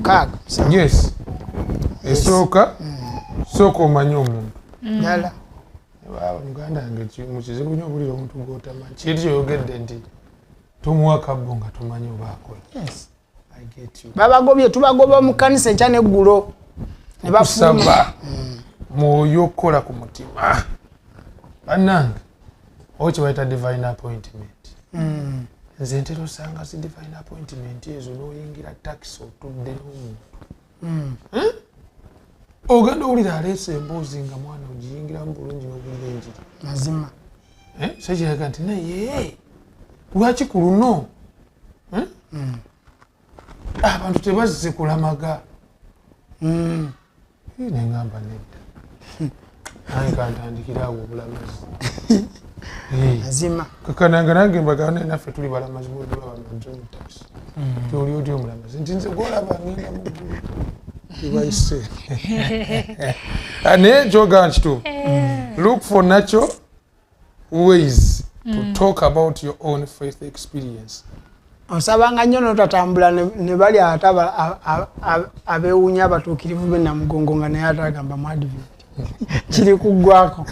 4 5 yes esooka sooka omanye omuntu ddala muganda wange mukizibu nnyo obulira omuntu gw'otamanyi kintu kyoyogedde nti tomuwa kabbo nga tomanyi oba akola babagobye tubagoba mu kanisa enkya n'eggulo ne bakusaba mwoyo okukola ku mutima bannange oba kye bayita divine appointment nze ntera osanga si divine appointment ezo n'oyingira takisi otudde n'omuntu ogenda owulira aleese emboozi nga mwana ogiyingiramu bulungi n'obulira enjiri mazima so kiraga nti naye lwaki ku luno abantu tebazze kulamaga nengamba nedda naye kantandikirawo obulamazi mazima kakananga nange mbagane naffe tuli balamazi bwebabamajomutakisi tyoli oti omulamazi nti nze gwolaba ngenda muggulu ibaise naye kyogaa nkituufu look for natural ways to talk about your own faith experience osabanga nnyo n'otatambula ne bali ate abeewuunya abatuukirivu be namugongo nga naye atagamba mu advent kiri kuggwako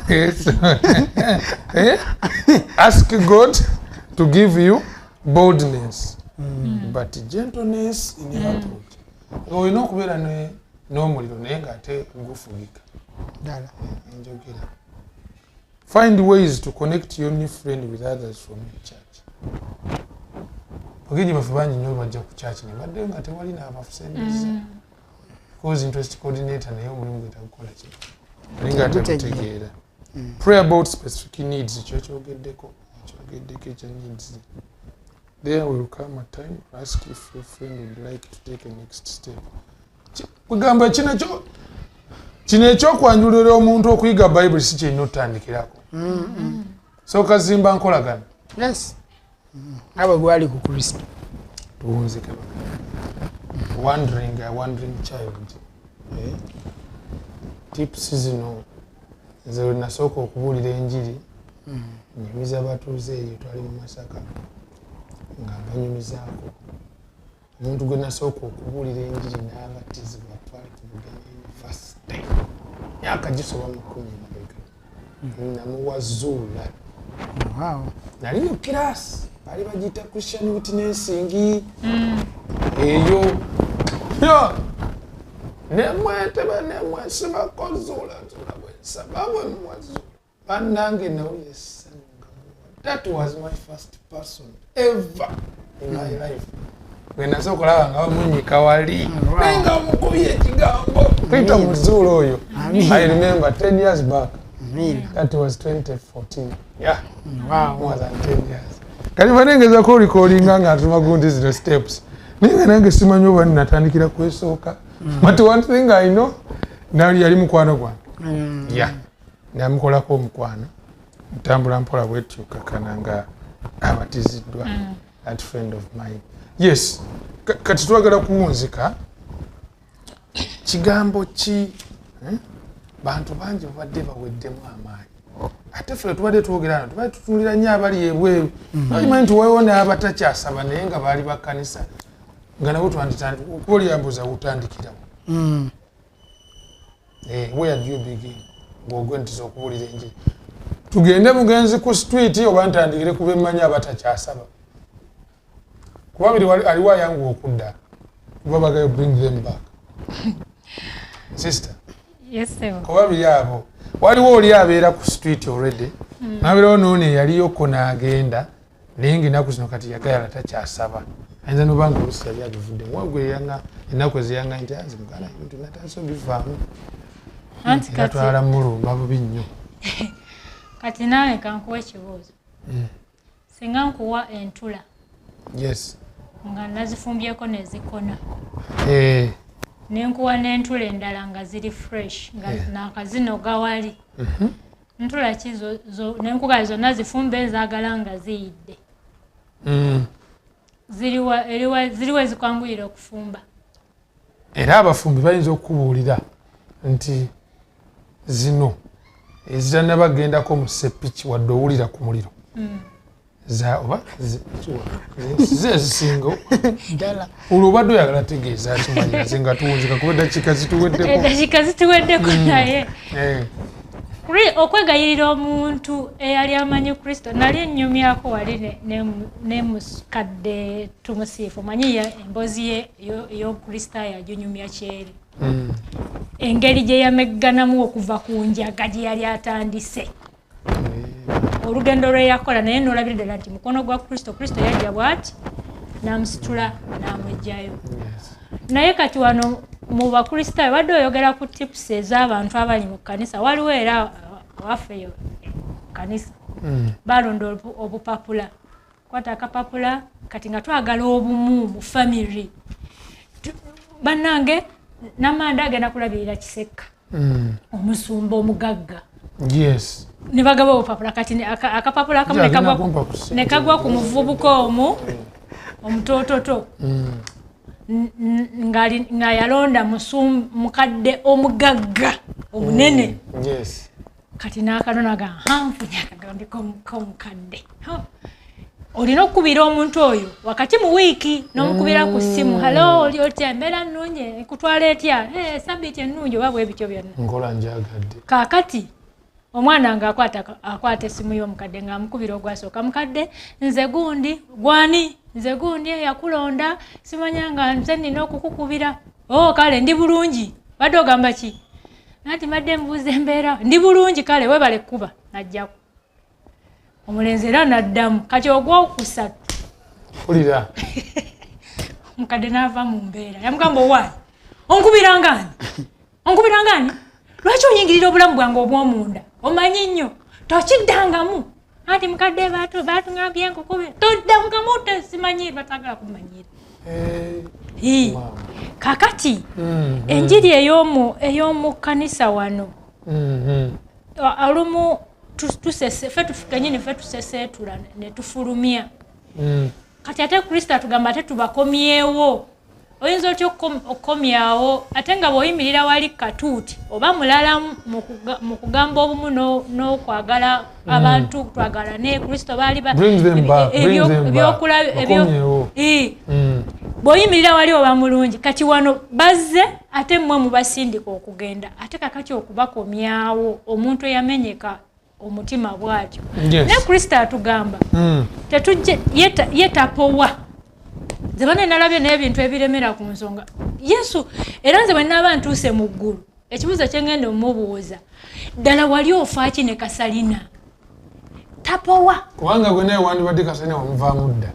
ask God to give you boldness but gentleness in your approach olina okubeera n'omuliro naye ng'ate gufugika ddala enjogera find ways to connect your new friend with others from your church bagiji baffe bangi nnyo bajja ku church ne badde nga tewali n'abafusembeza because interest coordinator naye omulimu gwe tagukola ki alinga atakutegeera pray about specific needs ekyo kyogeddeko ekya needs there will come a time ask if your friend would like to take a next step kugamba kino ekyokwanjulira omuntu okuyiga bayibuli si kyerina otandikirako so kazimba nkolagana aba gwali ku Kristo tuwunzike wandering child tips zino nze nasooka okubuulira enjiri nyumiza batuuze eyo twali mu Masaka nga mbanyumizaako omuntu gwe nasooka okubuulira enjiri n'abatizibwa twali ku Bugenyi first time myaka gisoba mu 10 namuwa zuula nali mu kirasi bali bagiyita Christian witnessing eyo nemweteba nemwesiba kozula zula bwensaba bwemwazu bannange nawulesanga. That was my first person ever in my life. When I saw okulaba nga bamunyika wali nga mukubye ekigambo Peter Muzulo oyo. I remember 10 years back. That was 2014. Yeah. Wow, more than 10 years. Kati banengeza ko recordinga nga tumagundi zino steps. Ninga nange simanyi oba natandikira kwesooka. But one thing I know, nali yali mukwano gwange. Yeah. Namukolako omukwano. Ntambula mpola bwetuuka kananga abatiziddwa. That friend of mine. Yes. Kati twagala kuwunzika. Kigambo ki bantu bangi badde baweddemu amaanyi. Ate ffe tubadde twogerana tubadde tutunulira nnyo abali ebweru. Okimanyi nti waliwo n'abatakyasaba naye nga baali bakkanisa nga nabo twanditandika kuba olyambuza wutandikirawo. Where do you begin? Ng'ogwe ntiza okubuulira enjiri. Tugende mugenzi ku street oba ntandikire kuba emmanyi abatakyasaba. Kuba biri aliwo ayangu okudda. Kuba bagayo bring them back. Sister. Yes, sir. Kuba biri abo. Waliwo oli abeera ku street already. Nabeerawo n'ono eyaliyoko n'agenda naye ng'ennaku zino kati yagayala takyasaba. Ayinza n'obanga oluusi yali abivuddemu. Wagwe yanga ennaku eziyanga nti azi mugala ebintu natandise obivaamu. Anti kati natwala mulumba bubi nnyo. Kati naawe kankuwa ekibuuzo. Singa nkuwa entula. Yes. Nga nazifumbyeko ne zikona. Nenkuwa n'entula endala nga ziri fresh nga n'akazino gawali. Ntula ki nenkuga zonna zifumbe enzaagala nga ziyidde. Ziriwa zikwanguyira okufumba. Era abafumbi bayinza okubuulira nti zino ezitanabagendako mu sepiki wadde owulira ku muliro. Oba zezisinga olwo obadde oyagala tegeeza kimanyiraze nga tuwunzika kuba eddakiika zituweddeko. Eddakiika zituweddeko naye okwegayirira omuntu eyali amanyi Kristo nali ennyumyako wali ne muskadde tumusiifu manyi emboozi ye ey'okristaayo aginyumya kyeri. Engeri gye yamegganamu okuva ku njaga gye yali atandise. Olugendo lwe yakola naye n'olabira ddala nti mukono gwa Kristo yajja bw'ati n'amusitula n'amweggyayo. Naye kati wano mu bakristaayo badde oyogera ku tips ez'abantu abali mu kkanisa waliwo era waffe kkanisa balonda obupapula. Kwata akapapula kati nga twagala obumu mu family. Bannange n'amanda agenda kulabirira Kisekka. Omusumba omugagga. Yes. Ne bagaba obupapula kati akapapula akamu ne kagwa ku muvubuka omu omutoototo. Nga yalonda mukadde omugagga omunene. Yes. Kati n'akanona nfunye akagambiko omukadde. Olina okukubira omuntu oyo wakati mu wiiki n'omukubira ku ssimu. Halo oli otya embeera nnungi ekutwala etya? Sabbiiti ennungi oba bwe bityo byonna. Nkola njagadde. Kaakati omwana nga akwata essimu y'omukadde ng'amukubira ogwasooka. Mukadde nze gundi gwani? Nze gundi yakulonda simanya nga nze nina okukukubira. Kale ndi bulungi. Badde ogamba ki? Nati madde mbuuza embeera. Ndi bulungi kale webale kuba najjako. Omulenzi era n'addamu kati ogwokusatu. Pulira. Mukadde n'ava mu mbeera. Yamugamba owaani? Onkubira ngani? Onkubira ngani? Lwaki onyingirira obulamu bwange obw'omunda? Omanyi nnyo. Tokiddangamu. Anti mukadde batungambye nkukubira. Toddangamu tesimanyi batagala kumanyira. Kakati enjiri ey'omu kkanisa wano. Olumu kenyini ffe tuseseetula ne tufulumya. Kati ate Kristo atugamba ate tubakomyewo. Oyinza otya okukomyawo ate nga bw'oyimirira wali katuuti oba mulala mu kugamba obumu n'okwagala abantu twagala ne Kristo baali bw'oyimirira wali oba mulungi. Kati wano bazze ate mmwe mubasindika okugenda ate kakati okubakomyawo omuntu eyamenyeka omutima bw'atyo. Ne Kristo atugamba tetujje yetapowa. Zebane nalabye n'ebintu ebiremera ku nsonga Yesu era nze bwe nnaaba ntuuse mu ggulu ekibuuzo kye ngenda omubuuza ddala wali ofa ki ne Kasalina tapowa kubanga gwe naye wandibadde Kasalina wamuvaamu dda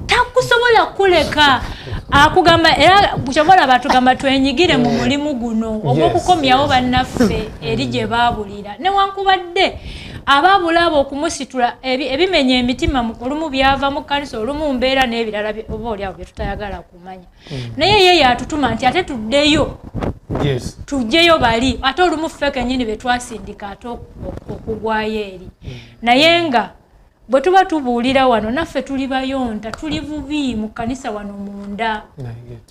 takusobola kuleka akugamba era kyobola batugamba twenyigire mu mulimu guno ogw'okukomyawo bannaffe eri gye baabulira newankubadde abaabulaba okumusitula ebimenya emitima olumu byava mu kanisa olumu mbeera n'ebirala oba oliawo bye tutayagala kumanya naye ye yatutuma nti ate tuddeyo tujjeyo bali ate olumu ffe kennyini be twasindika ate okugwayo eri naye nga bwe tuba tubuulira wano naffe tuli bayonta tuli bubi mu kanisa wano munda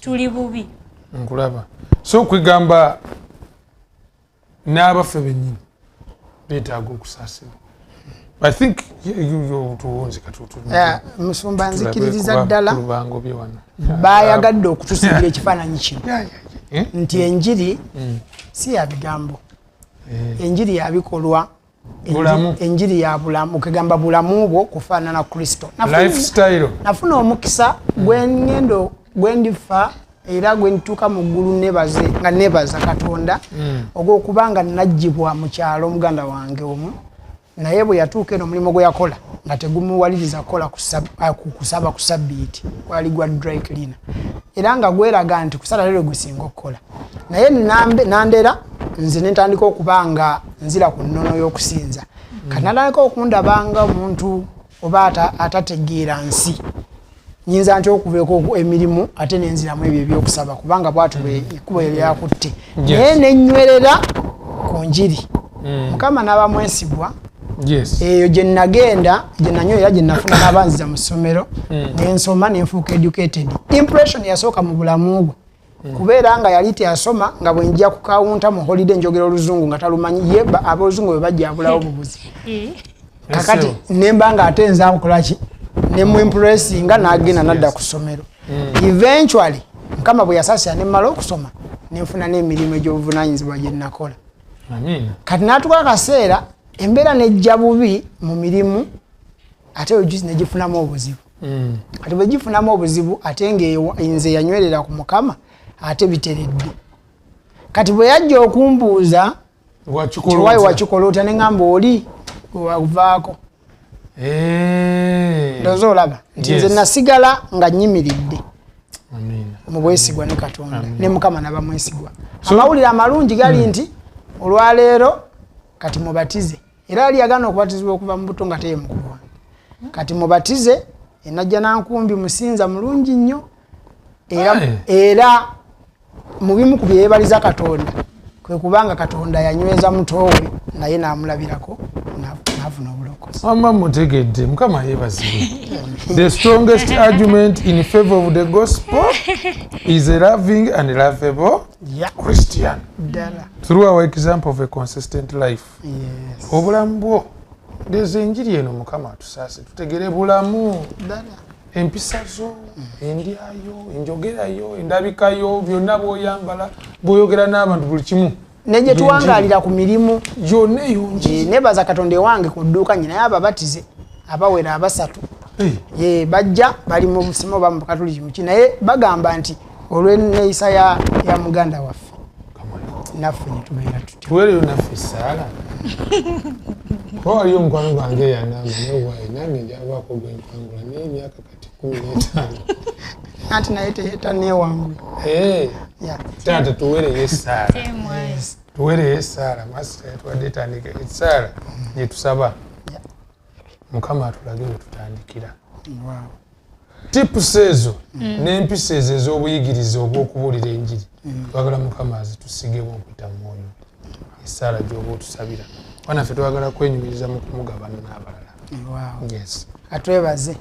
tuli bubi nkulaba so kwegamba n'abaffe bennyini beetaaga okusaasibwa I think tuwonze katutu musumba nzikiririza ddala baayagadde okutusigira ekifaananyi kino nti enjiri si ya bigambo enjiri ya bikolwa enjiri ya bulamu okugamba bulamu bwo kufaanana Kristo nafuna omukisa gwendifa era gwendituuka mu ggulu nga nebaza Katonda ogw'okubanga najjibwa mu kyalo muganda wange omu naye bwe yatuuka eno omulimu gwe yakola nga tegumuwaliriza kukola kusaba ku sabbiiti gwali gwa dry cleaner era nga gweraga nti kusala lero gusinga okukola naye nandera nze nentandika okubanga nzira ku nnono y'okusinza kanatandika okundabanga omuntu oba atategeera nsi nyinza nti okubeeko emirimu ate nenziramu ebyo ebyokusaba kubanga bwatu ekkubo eryakutte naye nenywerera ku njiri mukama n'aba mwesigwa eyo gye nagenda gye nanywera gye nafuna n'abanziza mu ssomero nensoma nenfuuka educated impression yasooka mu bulamu bwe kubeera nga yali teyasoma nga bwe njja ku kawunta mu holiday njogera oluzungu nga talumanyi ye ab'oluzungu bwe bajjabulawo bubuzi kakati nemba nga ate nza kukolaki nemuimpressinga n'agenda nadda ku ssomero eventually mukama bwe yasaasira nemmala okusoma nenfuna n'emirimu egy'obuvunaanyizibwa gye nnakola kati n'atuka akaseera embeera nejja bubi mu mirimu ate ojuzi negifunamu obuzibu kati bwe gifunamu obuzibu ate nze yanywerera ku mukama ate biteredde kati bwe yajja okumbuuza tiwayi wakikola otya neŋŋamba oli wavaako ndoza olaba nti nze nasigala nga nyimiridde mu bwesigwa ne Katonda ne mukama naba mwesigwa amawulire amalungi gali nti olwaleero kati mubatize era yali yagana okubatizibwa okuva mu buto nga teye mukulu wange kati mubatize enajja nankumbi musinza mulungi nnyo era mu bimu ku bye yeebaliza Katonda kwe kubanga Katonda yanyweza mutowe naye n'amulabirako n'afuna obulokozi mama mutegedde mukama yeebazibwe the strongest argument in favor of the gospel is a loving and lovable Christian through our example of a consistent life obulamu bwo ndeze enjiri eno mukama atusaase tutegere bulamu empisa zo endyayo enjogerayo endabikayo byonna bw'oyambala bw'oyogera n'abantu buli kimu neje tuwangalira ku mirimu yonna eyonji nebaza Katonda ewange ku dduuka nyina ababatize abawera abasatu ye bajja bali mu busimo ba Katoliki muki naye bagamba nti olw'enneeyisa ya muganda waffe naffe ne tubeera tutyo tuwereyo naffe essaala waliyo omukwano gwange yanama naye waayi nange njabaako gwenkwangula n'emyaka kati 15 anti naye teyeetaneewangula taata tuwereyo essaala tuwereyo essaala masita yatuwadde etandika essaala gye tusaba mukama atulage we tutandikira tipusi ezo n'empisa ezo ez'obuyigiriza obw'okubuulira enjiri twagala mukama azitusigemu okuyita mu mwoyo essaala gy'oba otusabira banaffe twagala kwenyumiriza mu kumugabana n'abalala atwebaze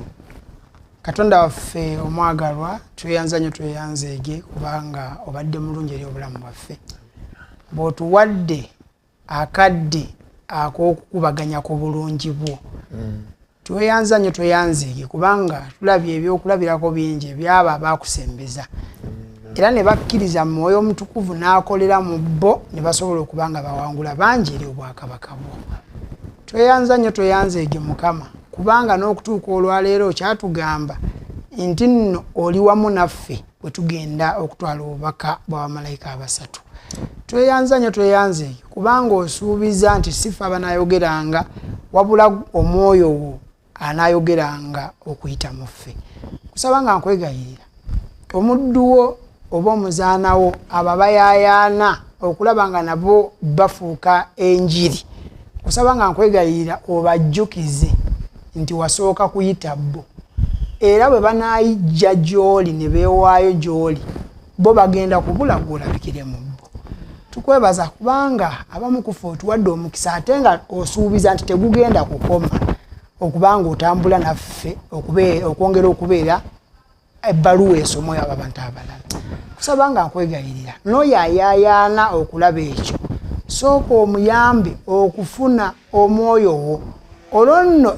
Katonda waffe omwagalwa tweyanza nnyo tweyanzeege kubanga obadde mulungi eri obulamu bwaffe bw'otuwadde akadde ak'okukubaganya ku bulungi bwo tweyanza nnyo tweyanzeege kubanga tulabye ebyokulabirako bingi ebyabo abakusembeza era ne bakkiriza mu mwoyo omutukuvu n'akolera mu bo ne basobola okubanga bawangula bangi eri obwakabaka bwo tweyanza nnyo tweyanzeege mukama kubanga n'okutuuka olwaleero kyatugamba nti nno oli wamu naffe bwe tugenda okutwala obubaka bw'abamalayika abasatu. Tweyanze kubanga osuubiza nti sifa abanayogeranga wabula omwoyo wo anayogeranga okuyita mu ffe. Kusaba nga nkwegayirira omudduwo oba omuzaanawo ababayayaana okulaba nga nabo bafuuka enjiri. Kusaba nga nkwegayirira obajjukize nti wasooka kuyita bo, era bwe banaayijja gy'oli ne beewaayo gy'oli bo bagenda kubula gw'olabikire mu bo. Tukwebaza kubanga abamu ku ffe otuwadde omukisa ate nga osuubiza nti tegugenda kukoma okubanga otambula naffe okwongera okubeera ebbaluwa esomwa abo abantu abalala. Kusaba nga nkwegayirira n'oyo ayaayaana okulaba ekyo sooka omuyambe okufuna omwoyo wo olwo nno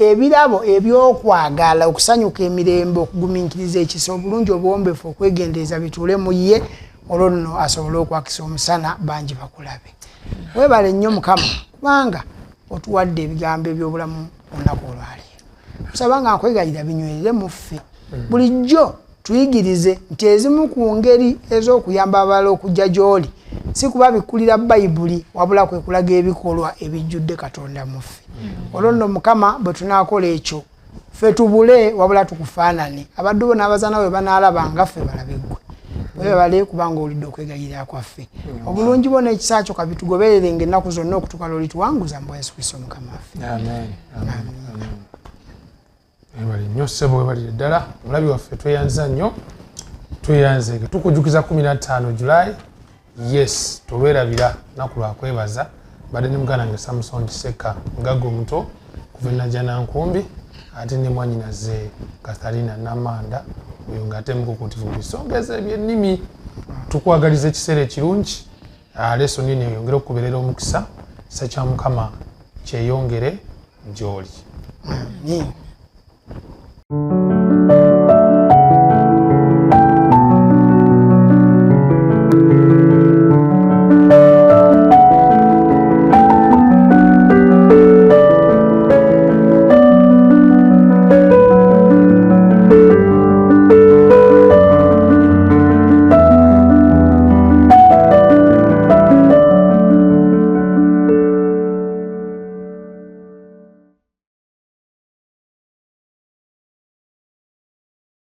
ebirabo ebyokwagala okusanyuka emirembe okugumiikiriza ekisa obulungi obuwombefu okwegendereza bituule mu ye olwo nno asobole okwakisa omusana bangi bakulabe. Weebale nnyo Mukama kubanga otuwadde ebigambo ebyobulamu olunaku olwaleero. Kusaba nga nkwegayirira binywerere mu ffe bulijjo tuyigirize nti ezimu ku ngeri ez'okuyamba abalala okujja gy'oli si kuba bikulira Bayibuli wabula kwe kulaga ebikolwa ebijjudde Katonda mu ffe. Olwo nno Mukama bwe tunaakola ekyo ffe tubule wabula tukufaanane abaddu bo n'abazaana bwe banaalaba nga ffe balabe ggwe. Weebale kubanga olidde okwegayirira kwaffe. Obulungi bwo n'ekisa kyo kabitugobererenga ennaku zonna okutuuka lw'olituwanguza mu Yesu Kristo Mukama waffe. Amen. Weebale nnyo ssebo, weebalire ddala mulabi waffe, tweyanza nnyo, tweyanzeke. Tukujukiza 15 Julayi. Yes, tobeerabira naku lwakwebaza. Badde ne muganda wange Samson Kiseka Mugaga omuto kuva Najjana Nkumbi ate ne mwannyinaze Katharina Namanda oyo ng'ate mukukutivu mu bisongezo eby'ennimi. Tukwagaliza ekiseera ekirungi. Lesoni eno eyongere okukubeerera omukisa. Kisa kya Mukama kyeyongere gy'oli. Amen.